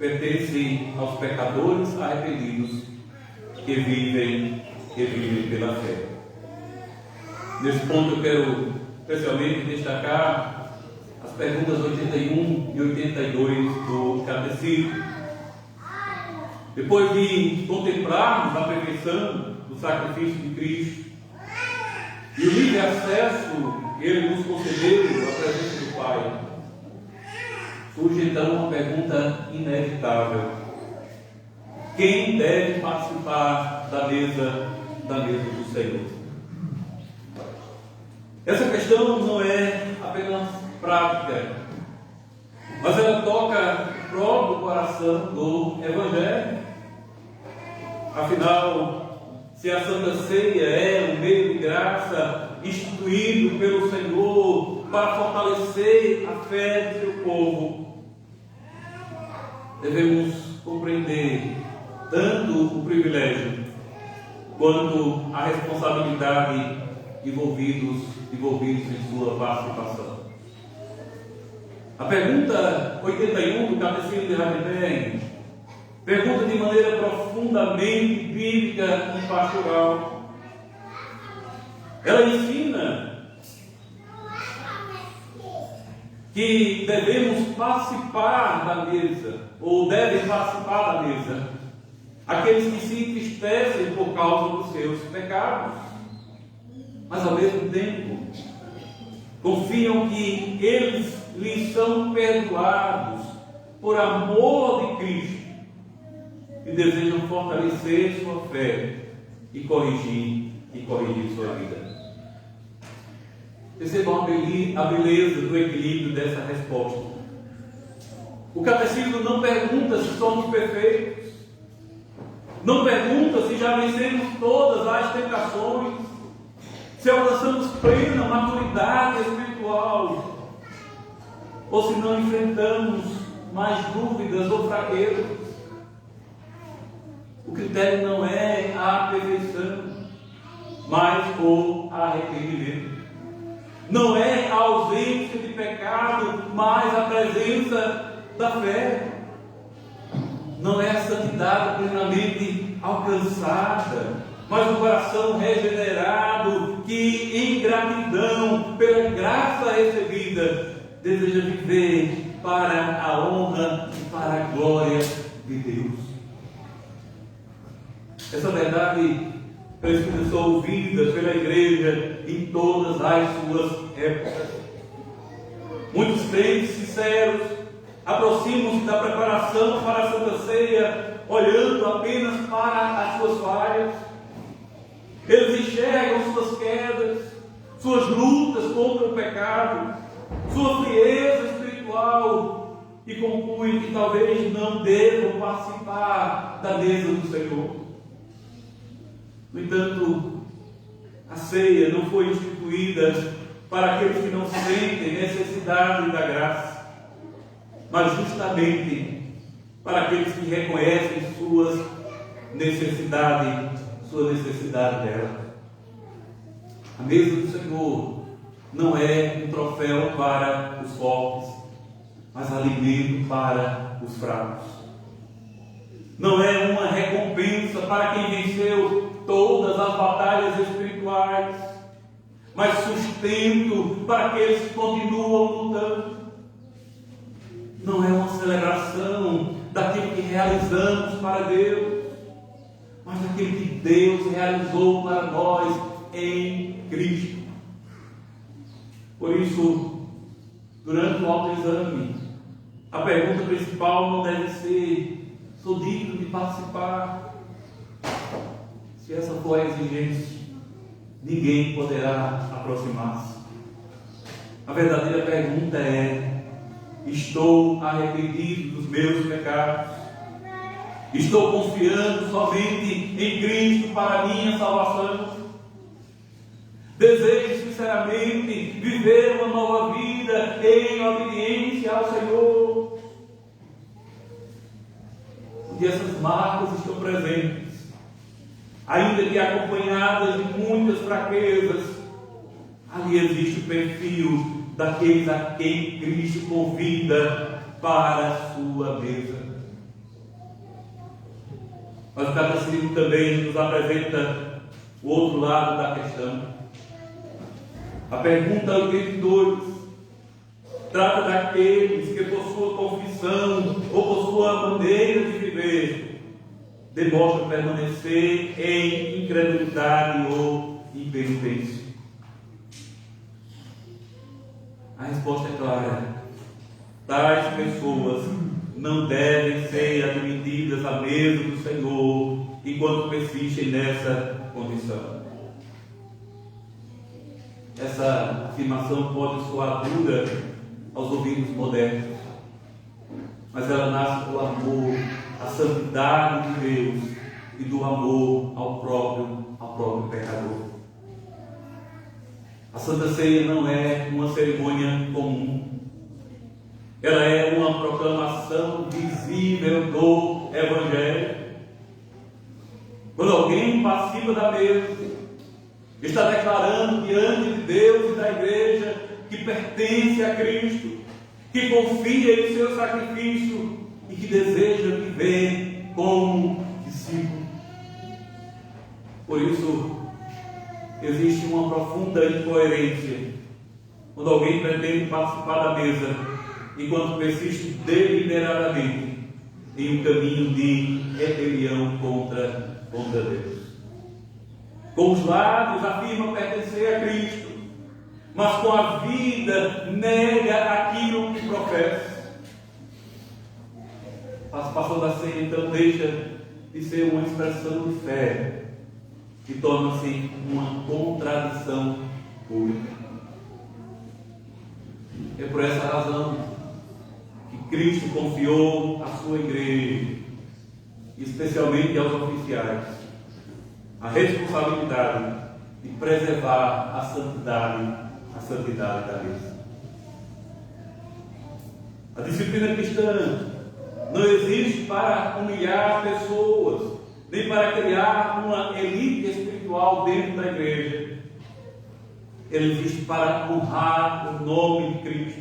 pertence aos pecadores arrependidos que vivem pela fé. Nesse ponto eu quero especialmente destacar as perguntas 81 e 82 do Catecismo. Depois de contemplarmos a perfeição do sacrifício de Cristo e o livre acesso que Ele nos concedeu à presença do Pai, surge então uma pergunta inevitável: quem deve participar da mesa do Senhor? Essa questão não é apenas prática, mas ela toca o próprio coração do Evangelho. Afinal, se a Santa Ceia é um meio de graça instituído pelo Senhor para fortalecer a fé do seu povo, devemos compreender tanto o privilégio quanto a responsabilidade envolvidos em sua participação. A pergunta 81 do Catecismo de Heidelberg pergunta de maneira profundamente bíblica e pastoral. Ela ensina que devemos participar da mesa, ou devem participar da mesa, aqueles que se entristecem por causa dos seus pecados, mas ao mesmo tempo confiam que eles lhes são perdoados por amor de Cristo e desejam fortalecer sua fé e corrigir sua vida. Percebam a beleza do equilíbrio dessa resposta. O Catecismo não pergunta se somos perfeitos, não pergunta se já vencemos todas as tentações, se alcançamos plena maturidade espiritual, ou se não enfrentamos mais dúvidas ou fraquezas. O critério não é a perfeição, mas o arrependimento. Não é a ausência de pecado, mas a presença da fé. Não é a santidade plenamente alcançada, mas o coração regenerado que, em gratidão pela graça recebida, deseja viver para a honra e para a glória de Deus. Essa verdade precisa ser ouvida pela igreja em todas as suas épocas. Muitos crentes sinceros aproximam-se da preparação para a Santa Ceia olhando apenas para as suas falhas. Eles enxergam suas quedas, suas lutas contra o pecado, sua frieza espiritual e concluem que talvez não devam participar da mesa do Senhor. No entanto, a ceia não foi instituída para aqueles que não sentem necessidade da graça, mas justamente para aqueles que reconhecem sua necessidade dela. A mesa do Senhor não é um troféu para os fortes, mas alimento para os fracos. Não é uma recompensa para quem venceu todas as batalhas espirituais, mas sustento para aqueles que continuam lutando. Não é uma celebração daquilo que realizamos para Deus, mas daquilo que Deus realizou para nós em Cristo. Por isso, durante o autoexame, a pergunta principal não deve ser: sou digno de participar? Se essa for a exigência, ninguém poderá aproximar-se. A verdadeira pergunta é: estou arrependido dos meus pecados? Estou confiando somente em Cristo para a minha salvação? Desejo sinceramente viver uma nova vida em obediência ao Senhor? Porque essas marcas estão presentes, ainda que acompanhadas de muitas fraquezas. Ali existe o perfil daqueles a quem Cristo convida para a sua mesa. Mas o catecismo também nos apresenta o outro lado da questão. A pergunta 82 trata daqueles que, por sua confissão ou por sua maneira de viver, demonstram permanecer em incredulidade ou impenitência. A resposta é clara: tais pessoas não devem ser admitidas à mesa do Senhor enquanto persistem nessa condição. Essa afirmação pode soar dura aos ouvidos modernos, mas ela nasce do amor à santidade de Deus e do amor ao próprio pecador. A Santa Ceia não é uma cerimônia comum. Ela é uma proclamação visível do Evangelho. Quando alguém participa da mesa, está declarando diante de Deus e da igreja que pertence a Cristo, que confia em seu sacrifício e que deseja viver como discípulo. Por isso, existe uma profunda incoerência quando alguém pretende participar da mesa enquanto persiste deliberadamente em um caminho de rebelião contra Deus. Com os lábios afirma pertencer a Cristo, mas com a vida nega aquilo que professa. A participação da ceia então deixa de ser uma expressão de fé e torna-se uma contradição pública. É por essa razão que Cristo confiou à sua igreja, especialmente aos oficiais, a responsabilidade de preservar a santidade da mesa. A disciplina cristã não existe para humilhar pessoas, nem para criar uma elite espiritual dentro da igreja. Ela existe para honrar o nome de Cristo,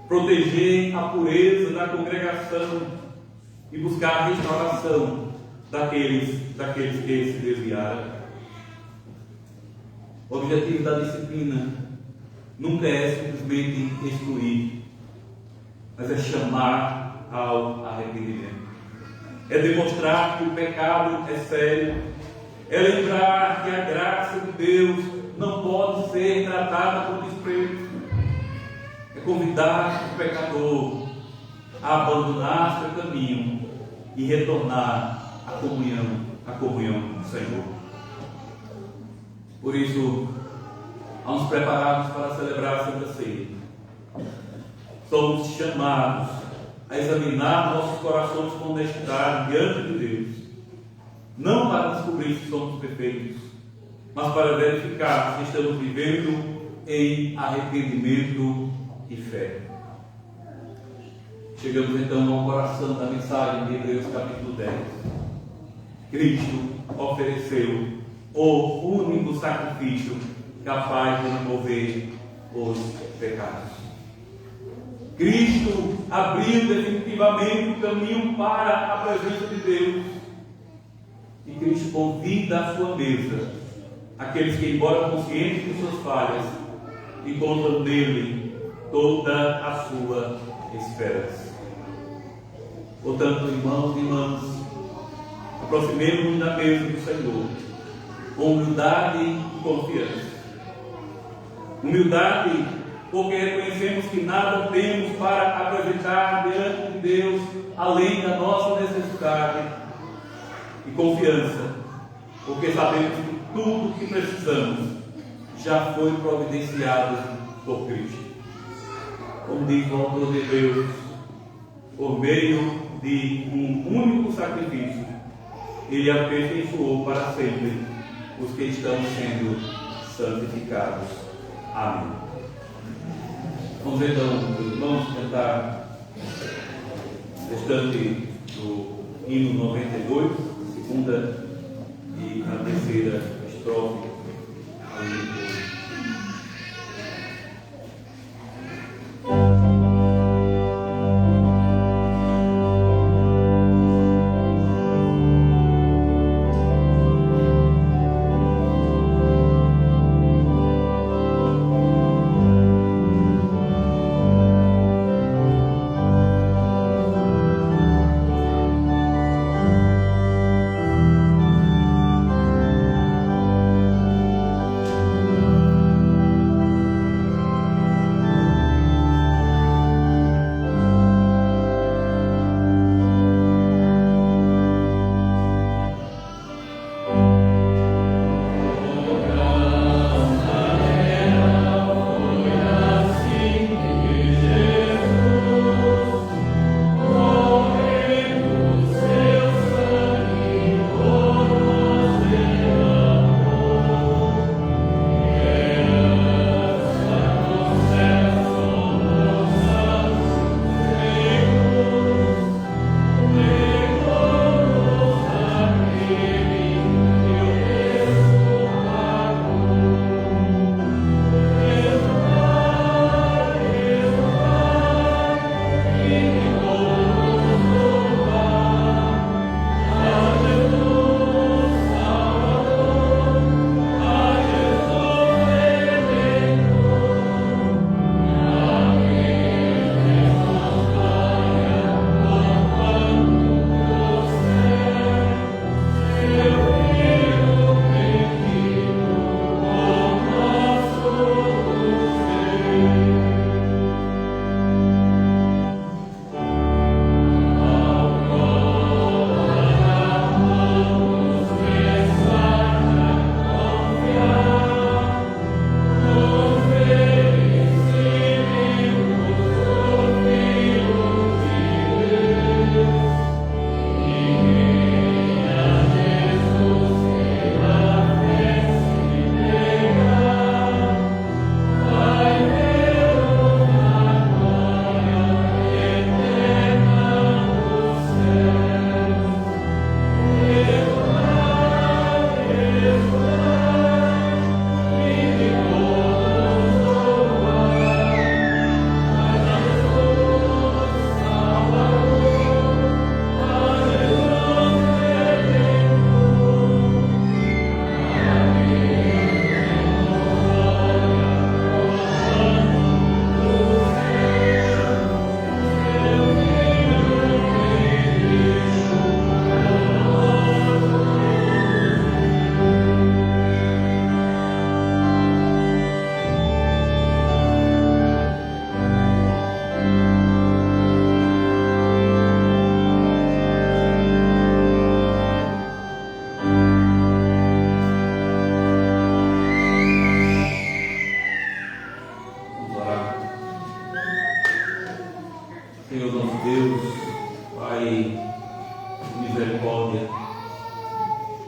proteger a pureza da congregação e buscar a restauração daqueles que se desviaram. O objetivo da disciplina nunca é simplesmente excluir, mas é chamar ao arrependimento. É demonstrar que o pecado é sério. É lembrar que a graça de Deus não pode ser tratada por desprezo. É convidar o pecador a abandonar seu caminho e retornar à comunhão com o Senhor. Por isso, ao nos prepararmos para celebrar a Santa Ceia, somos chamados a examinar nossos corações com honestidade diante de Deus, não para descobrir se somos perfeitos, mas para verificar se estamos vivendo em arrependimento e fé. Chegamos então ao coração da mensagem de Hebreus capítulo 10. Cristo ofereceu o único sacrifício capaz de remover os pecados. Cristo abriu definitivamente o caminho para a presença de Deus. E Cristo convida à sua mesa aqueles que, embora conscientes de suas falhas, encontram nele toda a sua esperança. Portanto, irmãos e irmãs, aproximemos-nos da mesa do Senhor com humildade e confiança. Humildade, porque reconhecemos que nada temos para apresentar diante de Deus além da nossa necessidade, e confiança, porque sabemos que tudo o que precisamos já foi providenciado por Cristo. Como diz o autor de Hebreus, por meio de um único sacrifício, Ele aperfeiçoou para sempre os que estão sendo santificados. Amém. Vamos então, irmãos, cantar restante do hino 92, segunda e a terceira estrofe.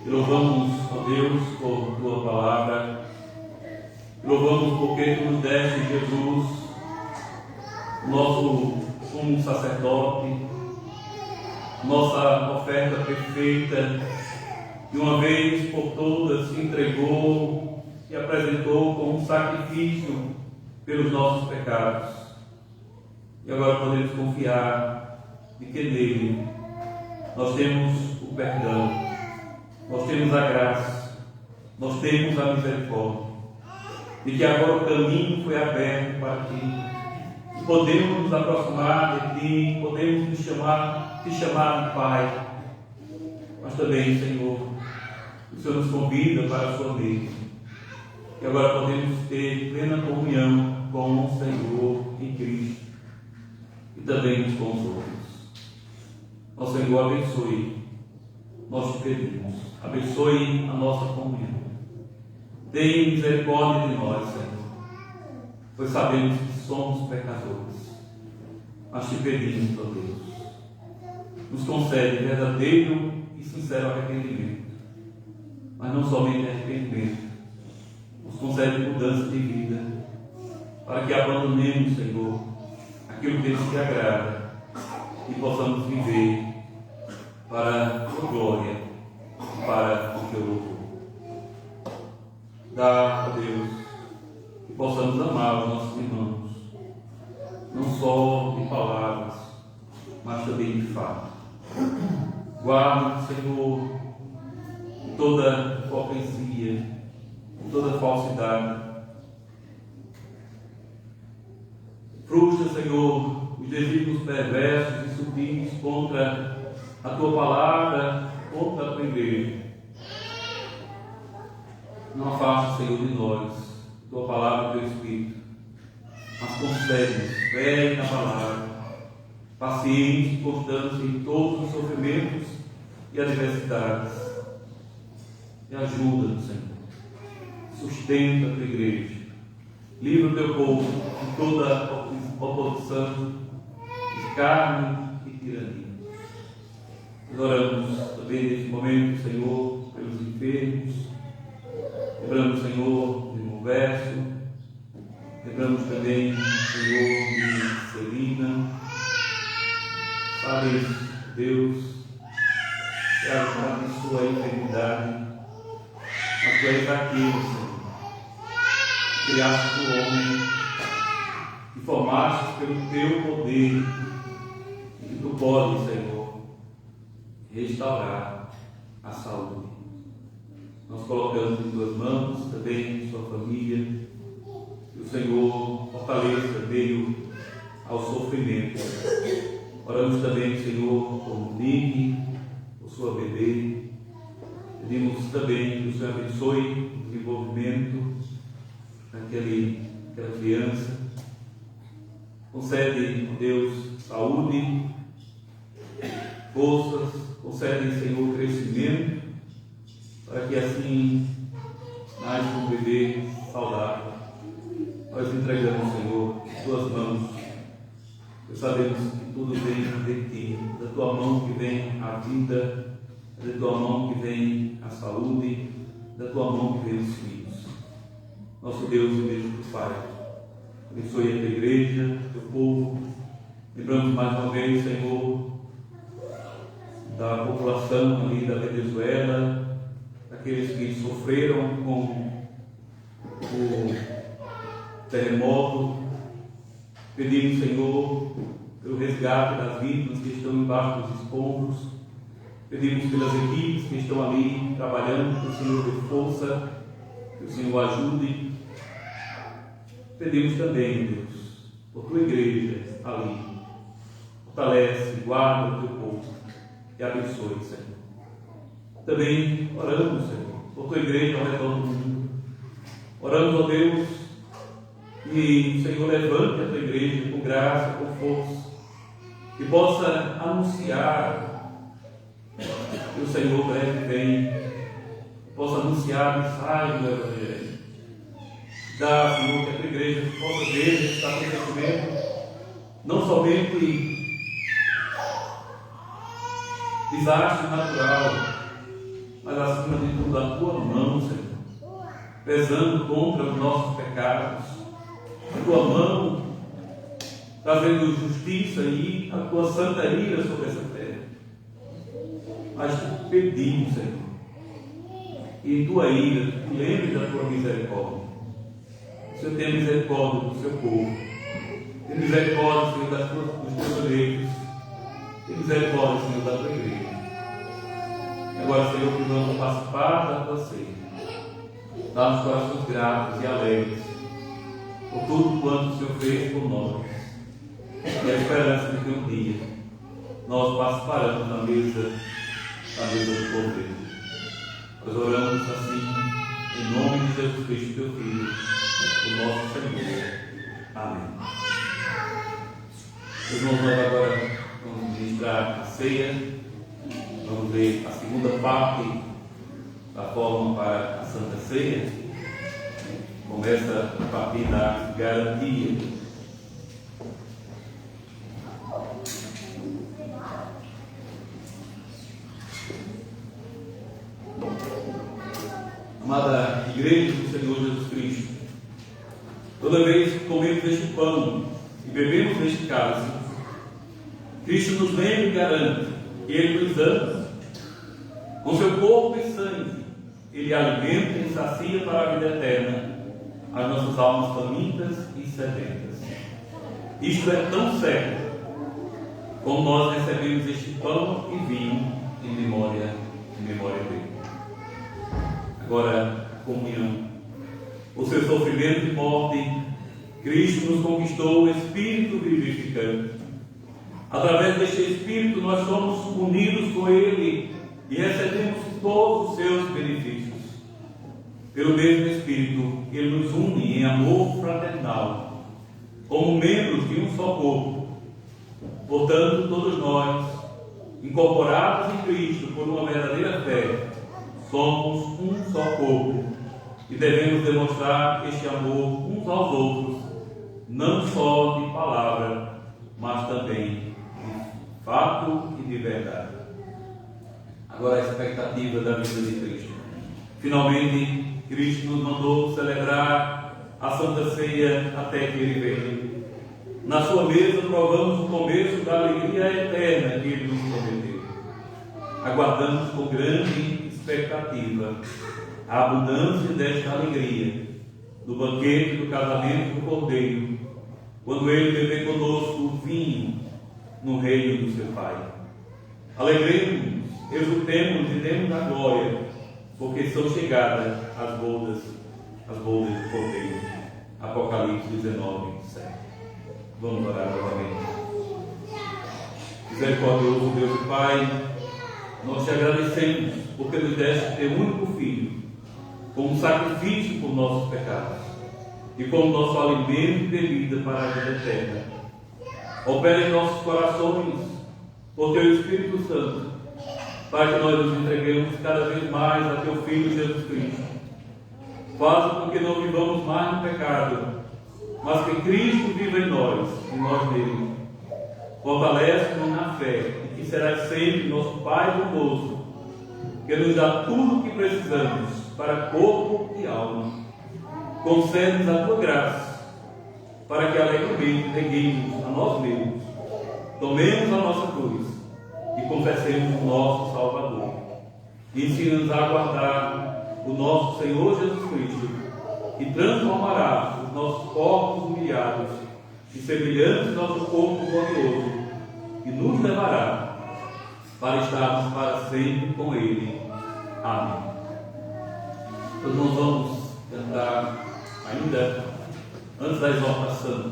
Te louvamos, ó Deus, por tua palavra. Te louvamos porque tu nos deste Jesus, nosso sumo sacerdote, nossa oferta perfeita, de uma vez por todas se entregou e apresentou como um sacrifício pelos nossos pecados. E agora podemos confiar de que nele nós temos o perdão, nós temos a graça, nós temos a misericórdia, de que agora o caminho foi aberto para ti, e podemos nos aproximar de ti, podemos te chamar de Pai, mas também, Senhor, o Senhor nos convida para a sua mesa, e agora podemos ter plena comunhão com o Senhor em Cristo, e também uns com os outros. Ó Senhor, abençoe, nós te pedimos, abençoe a nossa comunhão. Tenha misericórdia de nós, Senhor, pois sabemos que somos pecadores, mas te pedimos, ó Deus, nos concede verdadeiro e sincero arrependimento, mas não somente arrependimento, nos concede mudança de vida, para que abandonemos, Senhor, aquilo que nos agrada e possamos viver para a tua glória e para o teu louvor. Dá, ó Deus, que possamos amar os nossos irmãos, não só de palavras, mas também de fato. Guarda, Senhor, de toda hipocrisia, de toda falsidade. Frustra, Senhor, os desígnios perversos e sutis contra a tua palavra, contra a tua igreja. Não afasta, Senhor, de nós tua palavra e teu Espírito, mas concede-nos fé na palavra, paciência e constância em todos os sofrimentos e adversidades. E ajuda-nos, Senhor. Sustenta a tua igreja. Livra o teu povo de toda oposição, escárnio e tirania. Nós oramos também neste momento, Senhor, pelos enfermos. Lembramos, Senhor, de um verso. Lembramos também, Senhor, de Celina. Sabes, Deus, que abençoa a enfermidade, mas tu és aquele, Senhor, que criaste o homem, que formaste pelo teu poder, e que tu podes, Senhor, restaurar a saúde. Nós colocamos em tuas mãos também sua família, que o Senhor fortaleça meio ao sofrimento. Oramos também, Senhor, por Monique, por sua bebê. Pedimos também que o Senhor abençoe o desenvolvimento daquela criança. Concede, Deus, saúde, forças, concede, Senhor, crescimento, para que assim nasça um bebê saudável. Nós entregamos, Senhor, em tuas mãos, pois sabemos que tudo vem de ti, da tua mão que vem a vida, da tua mão que vem a saúde, da tua mão que vem os filhos. Nosso Deus e mesmo Pai, abençoe a tua igreja, o teu povo. Lembramos mais uma vez, Senhor, da população ali da Venezuela, daqueles que sofreram com o terremoto. Pedimos, Senhor, pelo resgate das vítimas que estão embaixo dos escombros. Pedimos pelas equipes que estão ali trabalhando, que o Senhor dê força, que o Senhor ajude. Pedimos também, Deus, por tua igreja ali. Fortalece, guarda o teu povo e abençoe, Senhor. Também oramos, Senhor, por tua igreja ao redor do mundo. Oramos, ó Deus, que o Senhor levante a tua igreja com graça, com força, que possa anunciar que o Senhor breve vem, que possa anunciar a mensagem do Evangelho. Dá, Senhor, que a tua igreja possa ver esse acontecimento, não somente desastre natural, mas acima de tudo a tua mão, Senhor, pesando contra os nossos pecados, a tua mão trazendo justiça e a tua santa ira sobre essa terra. Mas te pedimos, Senhor, e em tua ira, te lembre da tua misericórdia. O Senhor tem misericórdia do seu povo, tem misericórdia, Senhor, dos teus eleitos, tem misericórdia, Senhor, da tua igreja. Agora, Senhor, que vamos participar da tua ceia, dá-nos corações gratos e alegres por tudo quanto o Senhor fez por nós, e a esperança de que um dia nós participaremos na mesa do Cordeiro. Nós oramos assim, em nome de Jesus Cristo, teu Filho, o nosso Senhor. Amém. Irmãos, nós agora vamos ministrar a ceia, vamos ver a segunda parte da forma para a Santa Ceia. Começa a partir da garantia. Amada Igreja do Senhor Jesus Cristo, toda vez que comemos este pão e bebemos deste cálice, Cristo nos lembra e garante que Ele nos ama. Com seu corpo e sangue, Ele alimenta e sacia para a vida eterna as nossas almas famintas e sedentas. Isto é tão certo como nós recebemos este pão e vinho em memória dele. Agora, comunhão. O seu sofrimento e morte, Cristo nos conquistou o Espírito vivificante. Através deste Espírito, nós somos unidos com Ele e recebemos todos os seus benefícios. Pelo mesmo Espírito, Ele nos une em amor fraternal, como membros de um só corpo. Portanto, todos nós, incorporados em Cristo por uma verdadeira fé, somos um só corpo e devemos demonstrar este amor uns aos outros, não só de palavra, mas também de fato e de verdade. Agora a expectativa da vida de Cristo. Finalmente, Cristo nos mandou celebrar a Santa Ceia até que Ele venha. Na sua mesa provamos o começo da alegria eterna que Ele nos prometeu. Aguardamos com grande expectativa a abundância desta alegria, do banquete do casamento do Cordeiro, quando Ele beber conosco o vinho no reino do seu Pai. Alegremos-nos, exultemos e demos a glória, porque são chegadas as bodas do Cordeiro. Apocalipse 19, 7. Vamos orar novamente. Misericordioso Deus e Pai, nós te agradecemos porque nos deste teu único Filho como sacrifício por nossos pecados e como nosso alimento e bebida para a vida eterna. Opera em nossos corações por teu Espírito Santo, para que nós nos entreguemos cada vez mais a teu Filho Jesus Cristo. Faça com que não vivamos mais no pecado, mas que Cristo viva em nós e nós nele. Fortalece-nos na fé e que serás sempre nosso Pai bondoso, que nos dá tudo o que precisamos para corpo e alma. Concede-nos a tua graça, para que alegremente neguemos a nós mesmos, tomemos a nossa cruz e confessemos o nosso Salvador. Ensina-nos a aguardar o nosso Senhor Jesus Cristo, que transformará os nossos corpos humilhados e semelhantes ao nosso corpo glorioso, e nos levará para estarmos para sempre com Ele. Amém. Nós não vamos tentar ainda, antes da exortação,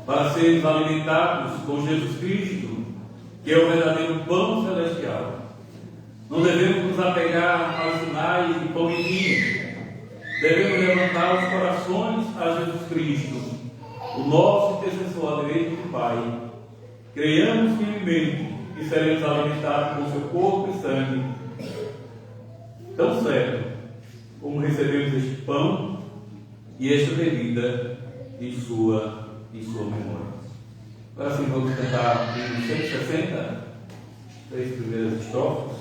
para sermos alimentados com Jesus Cristo, que é o verdadeiro pão celestial. Não devemos nos apegar aos sinais de pão e vinho. Devemos levantar os corações a Jesus Cristo, o nosso intercessor à direita do Pai. Creiamos firmemente que seremos alimentados com seu corpo e sangue, tão certo como recebemos este pão e esta bebida em sua memória. Agora sim, vamos cantar em 160, 3 primeiras estrofes.